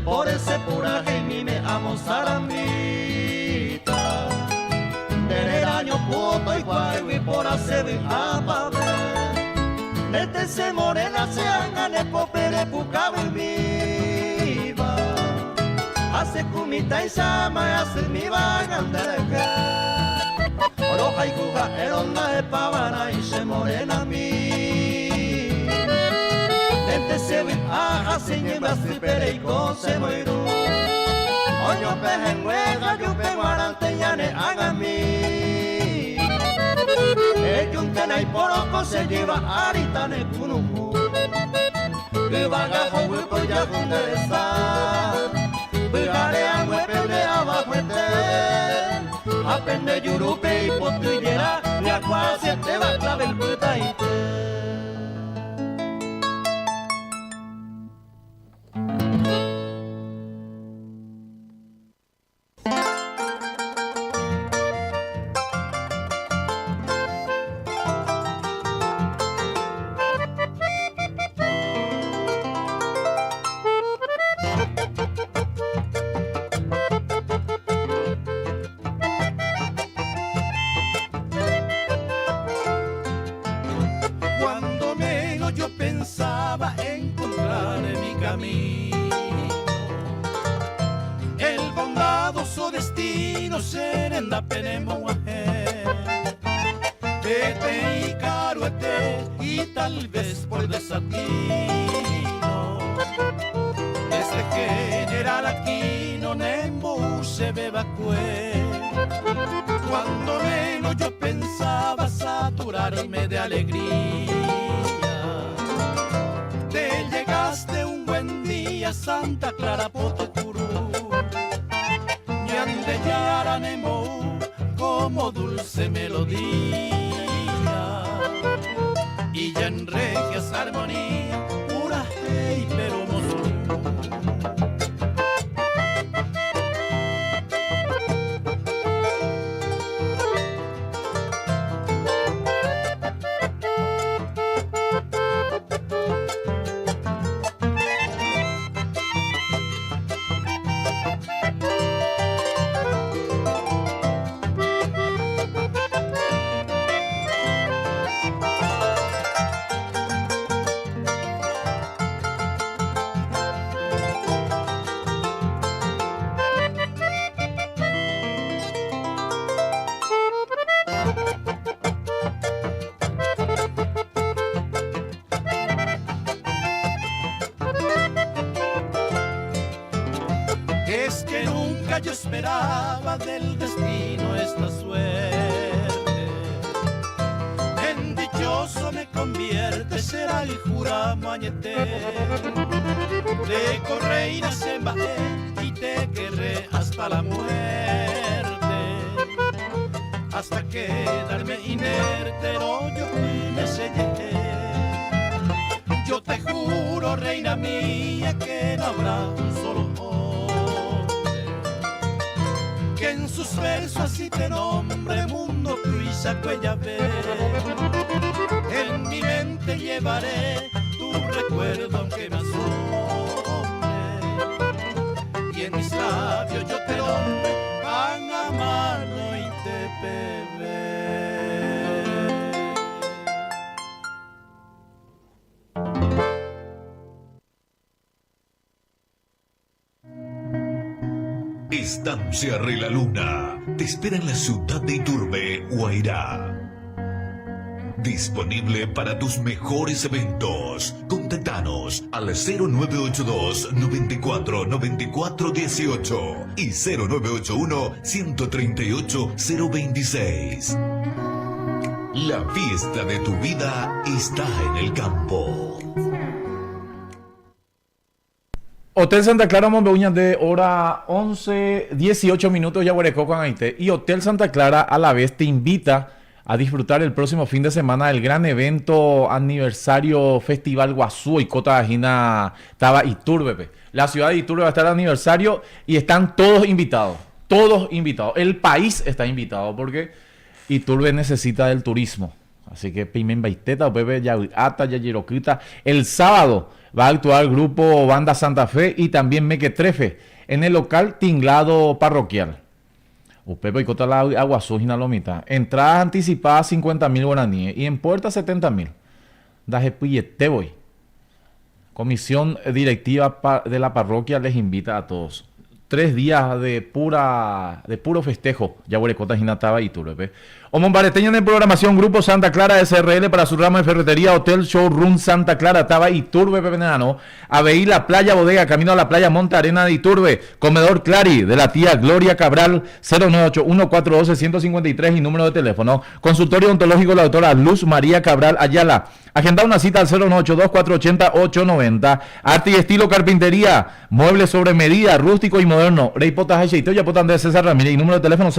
Por ese puraje y mi me amo saramita. Tener año puto y guay por hacer apave. Nete se morena se angane popere pucaba y viva. Hace kumita y sama hace mi vagandereje. Oroja y cuja eronda de pavana y se morena mi. Se ve a sin más pere y se muero. Oño peje nuega yo pego arante ya ne haga mi. El yuntena y poroco se lleva arita ne punumu. Que vagajo hueco ya donde está. Pegare a huepe de abajo este. Apende yurupe y potillera. Y a cuasi te va a clave el puta y te. Cuando menos yo pensaba saturarme de alegría, te llegaste un buen día Santa Clara Potocurú, ñande yaranemo como dulce melodía, y ya en regias armonía pura hey pero mozorú. Yo esperaba del destino esta suerte. En dichoso me convierte, será el juramañete. De correina se embajé y te querré hasta la muerte. Hasta quedarme inerte, no yo me sellé. Yo te juro, reina mía, que no habrá un solo en sus versos así te nombre mundo cruisa cuella ver. En mi mente llevaré tu recuerdo que me asombre y en mis labios yo te nombre pan a mano y te bebé. Estancia Rellaluna te espera en la ciudad de Iturbe, Guairá. Disponible para tus mejores eventos. Contactanos al 0982 94 94 18 y 0981 138 026. La fiesta de tu vida está en el campo. Hotel Santa Clara Monbeuñas de hora 11, 18 minutos Yaguarecó con Haití. Y Hotel Santa Clara a la vez te invita a disfrutar el próximo fin de semana del gran evento aniversario Festival Guazú y Cota Gina Taba Iturbe. La ciudad de Iturbe va a estar de aniversario y están todos invitados. Todos invitados. El país está invitado porque Iturbe necesita del turismo. Así que Pimen Baiteta, Pepe Yaguata, Yayiroquita. El sábado va a actuar el grupo Banda Santa Fe y también Mequetrefe en el local Tinglado Parroquial. Upepe y Cota la Aguazú y Lomita. Entradas anticipadas 50.000 guaraníes y en puerta 70.000. Daje Puyete voy. Comisión directiva de la parroquia les invita a todos. 3 días de puro festejo. Yaguarecota Jinataba y Turbe. Omon Bareteño en programación Grupo Santa Clara SRL para su rama de ferretería Hotel Showroom Santa Clara Taba Iturbe Pepenano. Aveí la playa bodega, camino a la playa Monta Arena de Iturbe. Comedor Clari de la tía Gloria Cabral 098-1412-153 y número de teléfono. Consultorio odontológico la doctora Luz María Cabral Ayala. Agenda una cita al 098-2480-890. Arte y estilo carpintería. Muebles sobre medida, rústico y moderno. Rey Potas Hecheitoya Potan de César Ramírez y número de teléfono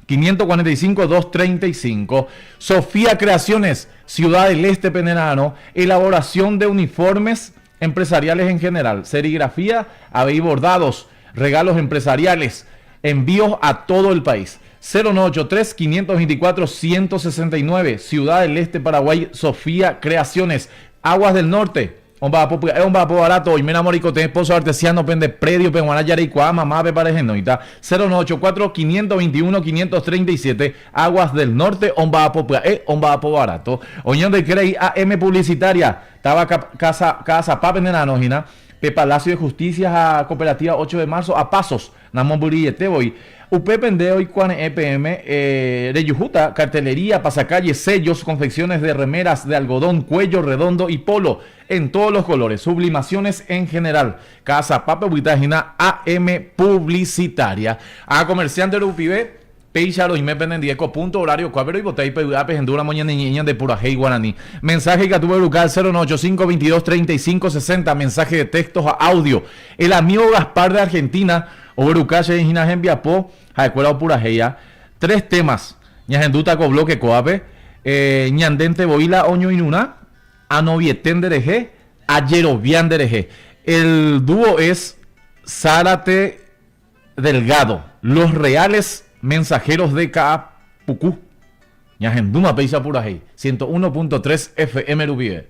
098-545-235. Sofía Creaciones, Ciudad del Este Penerano, elaboración de uniformes empresariales en general, serigrafía, aveí bordados, regalos empresariales, envíos a todo el país. 0983-524-169, Ciudad del Este, Paraguay, Sofía Creaciones. Aguas del Norte, un vapo barato, y mira moricote, esposo artesiano, pende predio, penguana yareicua, mamá, pe parejenoita, 0984-521-537, Aguas del Norte, un vapo barato. Oñón de Crey, AM Publicitaria, estaba casa Papen en Anojina, pe Palacio de Justicia, a Cooperativa 8 de marzo, a Pasos, Namón Burillete, voy. UP Pendeo y Cuan EPM, Reyujuta, cartelería, pasacalle, sellos, confecciones de remeras de algodón, cuello redondo y polo en todos los colores, sublimaciones en general. Casa Papa Buitagina AM Publicitaria. A comerciante de UPB, Peixaro y me penendieco, punto horario, cuavero y botei, peguape, gendura, moña, niña de Purajey, Guaraní. Mensaje que tuve local 098-522-3560, mensaje de textos a audio. El amigo Gaspar de Argentina, Oberucache en Ginajen Viapó, Jaecuela Purajeya, 3 temas. Ñajenduta con bloque coape, Ñandente Boila Oño Inuna, Anovieten Dereje, Ayerobian Dereje. El dúo es Zárate Delgado, Los Reales Mensajeros de Caapucú. Ñajenduma Peisa Purajey, 101.3 FM Rubie.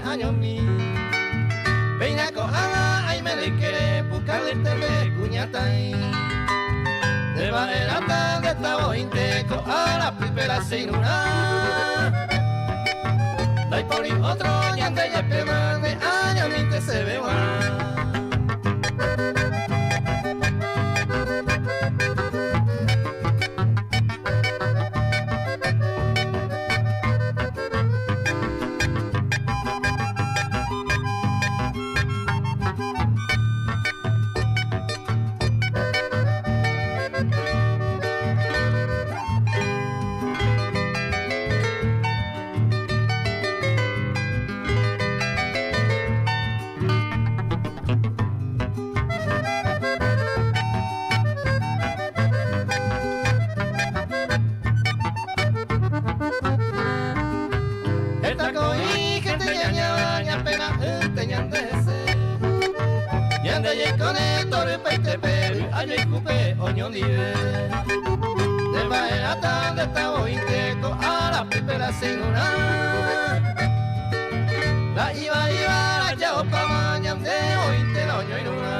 Años mi Veina coana ay me de que buscarle tele cuñatai de valerata de esta bointe a la pipera sin una dai por y otro ñande ya pema de años mi te se ve cone torre pete peri aye cupe oño nive de maera tan de tabo inteco a la pipera sin una la iba la yao pa mañana de hoy te la oño y una.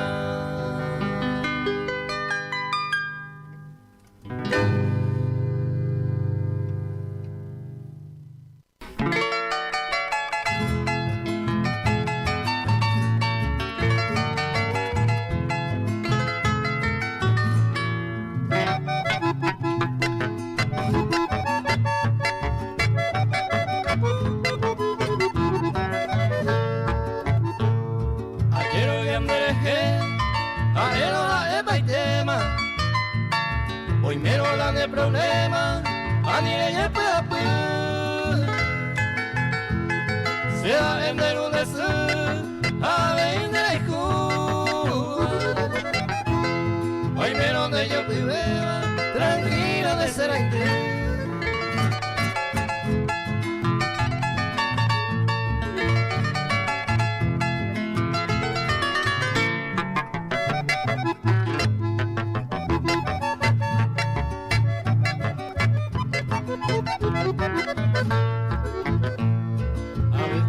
Hoy me rolan de problema, a ni ella puede se da vender un deseo, a vender el culo. Hoy me donde yo viva, tranquila de ser entero.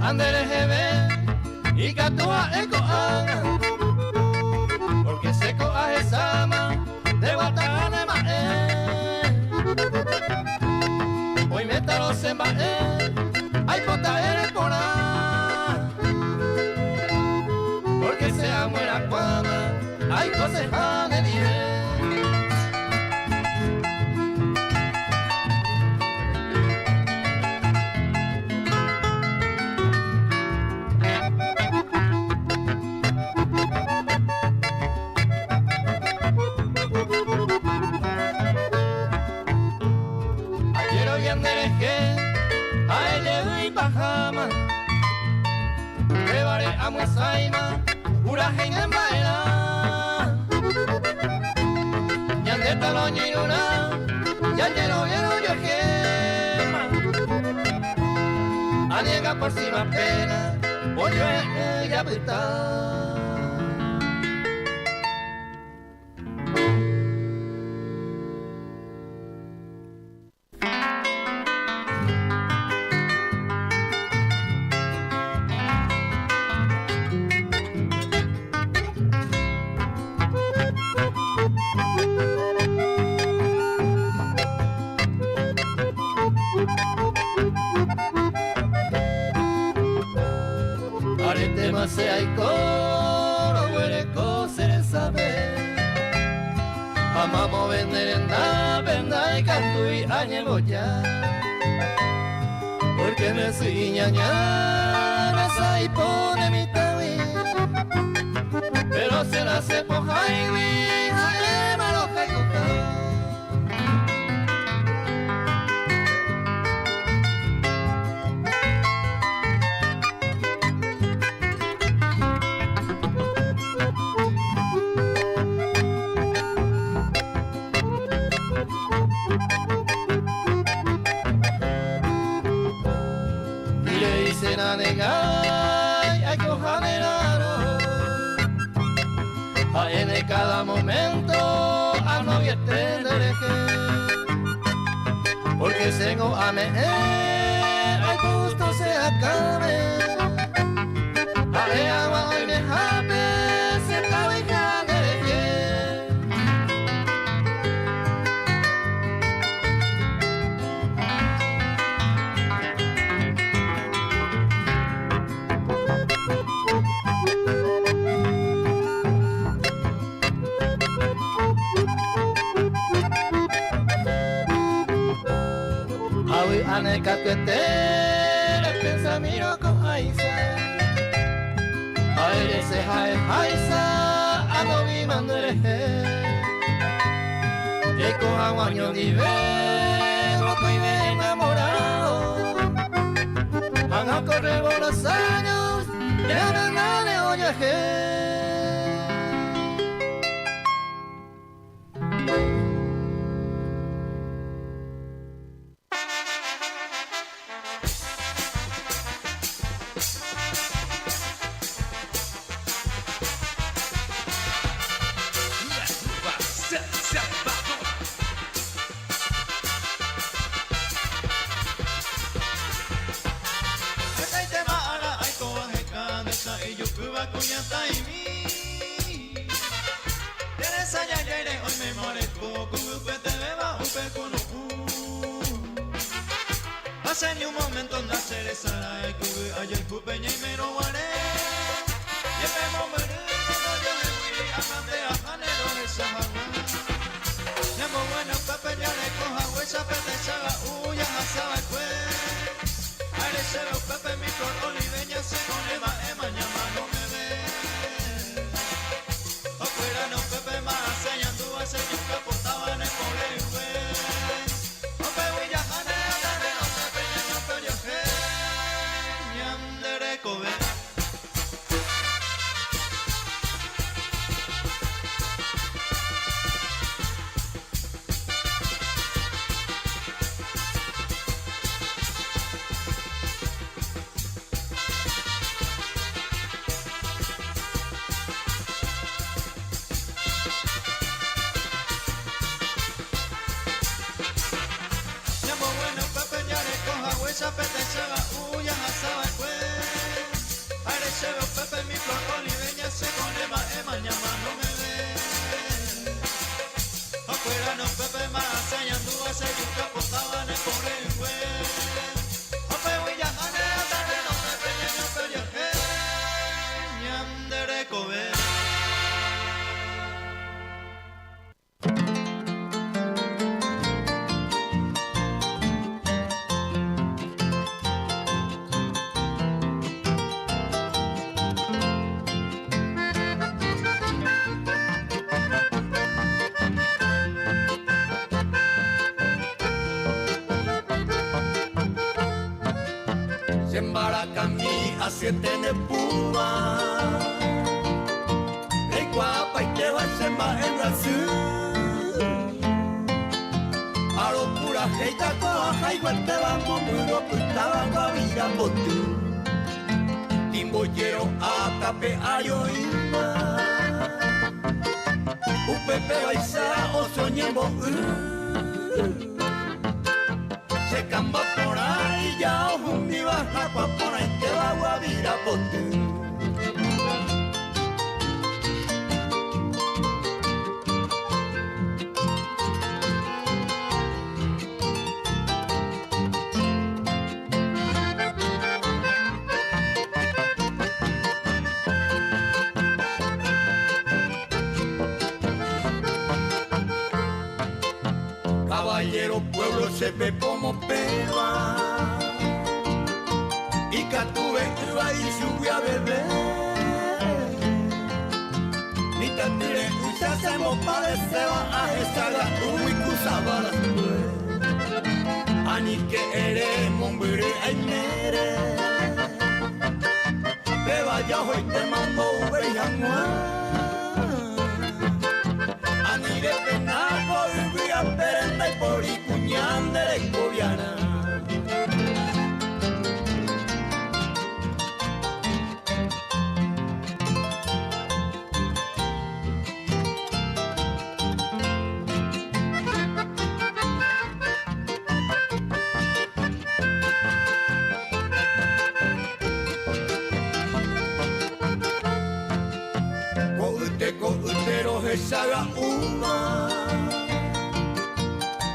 Andere jebe y catua eco ana porque seco a esama de guatane mae hoy métalos en bae hay pota eres por porque se muera cuando hay cosas de nivel. Saima, pura gente en baila. Ya de taloño y una, ya lo vieron yo quema. Aniega por si más pena, voy yo ya está. Se hay coro, huele cosas saber. Amamos vender en la venda y canto y añelo ya. Porque me soy ñaña, me y pone mi tabi. Pero se la se poja y mi jale malo que coja. Hay que ojaneraro en cada momento a novia tendereje porque tengo a me el gusto se acabe ale agua hoy me jape se acabe y ane catuete el pensamiento con aisa aire se jae aisa ando vi mandereje y con aguaño ni ve loco y me enamorado van a correr por los años ya no nadie oye Cuba Cuyata y mí. Teresa ya yaire hoy me marezco, Cuba te beba un pecuno. Hace ni un momento anda cerezara, Cuba ayer cupeña y me robaré. Y me moveré, no yo le voy a mande a janero de Sahara. Nyambo bueno pepe ya le coja huesa pete saga uya asaba kwe. Aire se ve pepe mi flor oliveña se con ema llama no me ve. Afuera no pepe más enseñando a ese yuca portaba en el pobre yue. Ope huilla jane andare no se peña no pello que. Nyandere kobe. Esa pete chaga uya asaba kwe. Aire se ve pepe mi flor oliveña se con ema llama no me ve. Afuera no pepe más enseñando a ese yuca portaba en el pobre yue. Ope huilla jane andare no me peña no pello que. Nyandere kobe. Sembaracami a 7 de Puma. El guapa y te va a semba en Brasil. A lo pura heita coja jaigua te vamos muro putaba guavira botu. Timboyero a tape ayoima. Upepe baisa o soñembo. Se camba por ahí ya un baja pa por ahí te va a guavira botu. Caballero pueblo se ve como peba. Y Catube iba y subió a beber. Ni tantire se hacemos pa' de seba a esa uy cusabaras pues. Ani que eres mombere ay mere. Te vaya hoy te mando ube y amor. Ani de penaco y a perenda y por y cuñán de la escobiana. Pero esa haga una.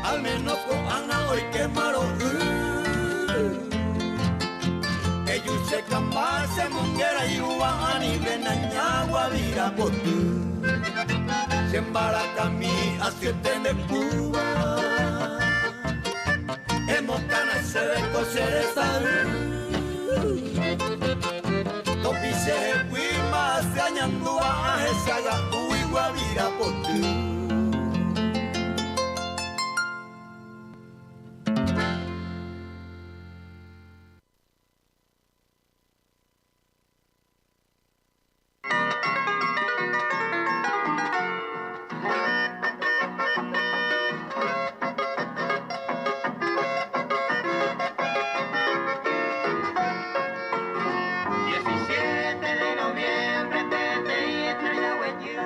Al menos con Ana hoy quemaron. Ellos se campan, se monguera y uva ani venaña guavira botu. Se embaracami a 7 de Cuba. Hemos cana se ve coser esa. Topi se huima se añando a esa haga uy guavira botu. De noviembre, te y estrella hueña.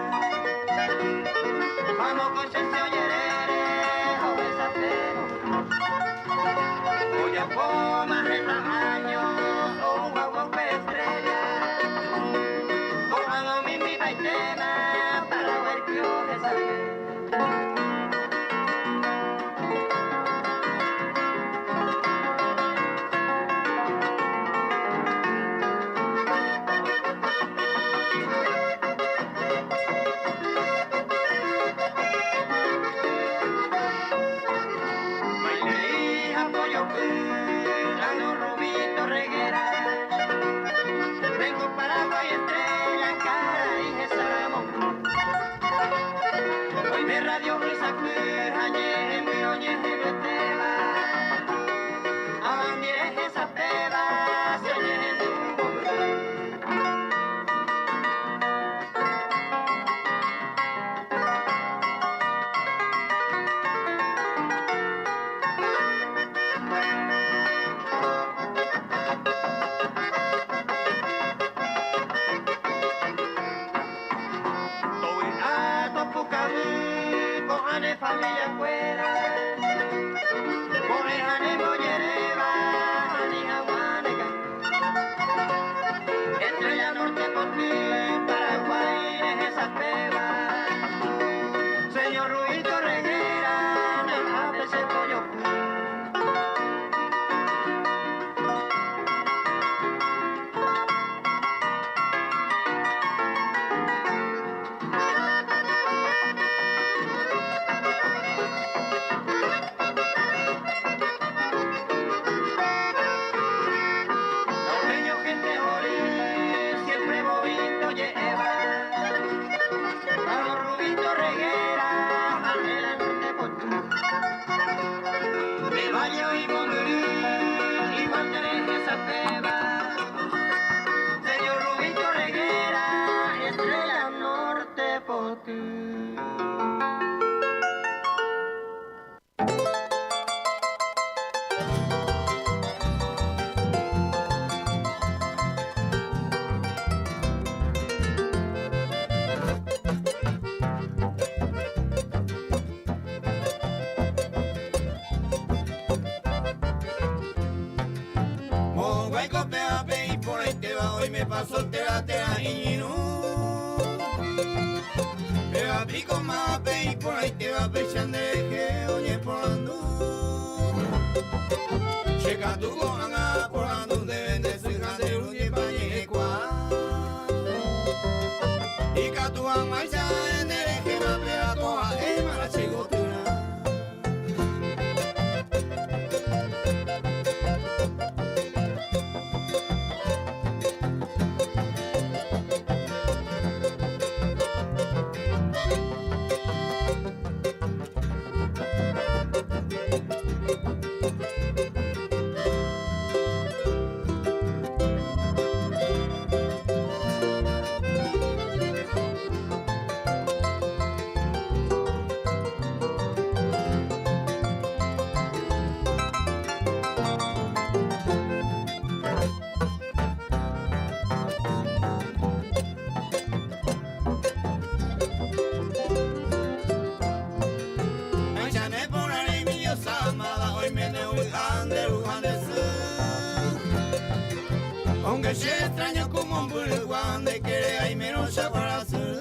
Aunque sea extraño como un bulguán de que hay menos para hacer.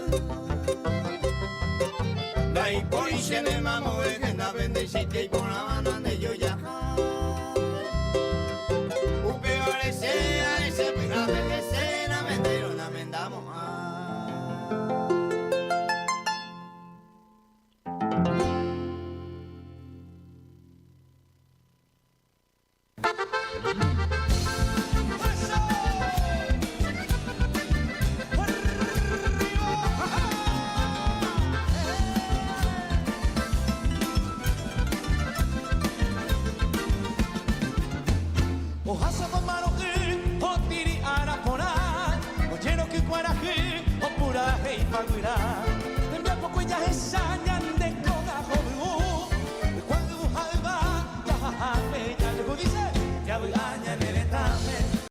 Dai por y se me mamo de que la bendecite y por la banda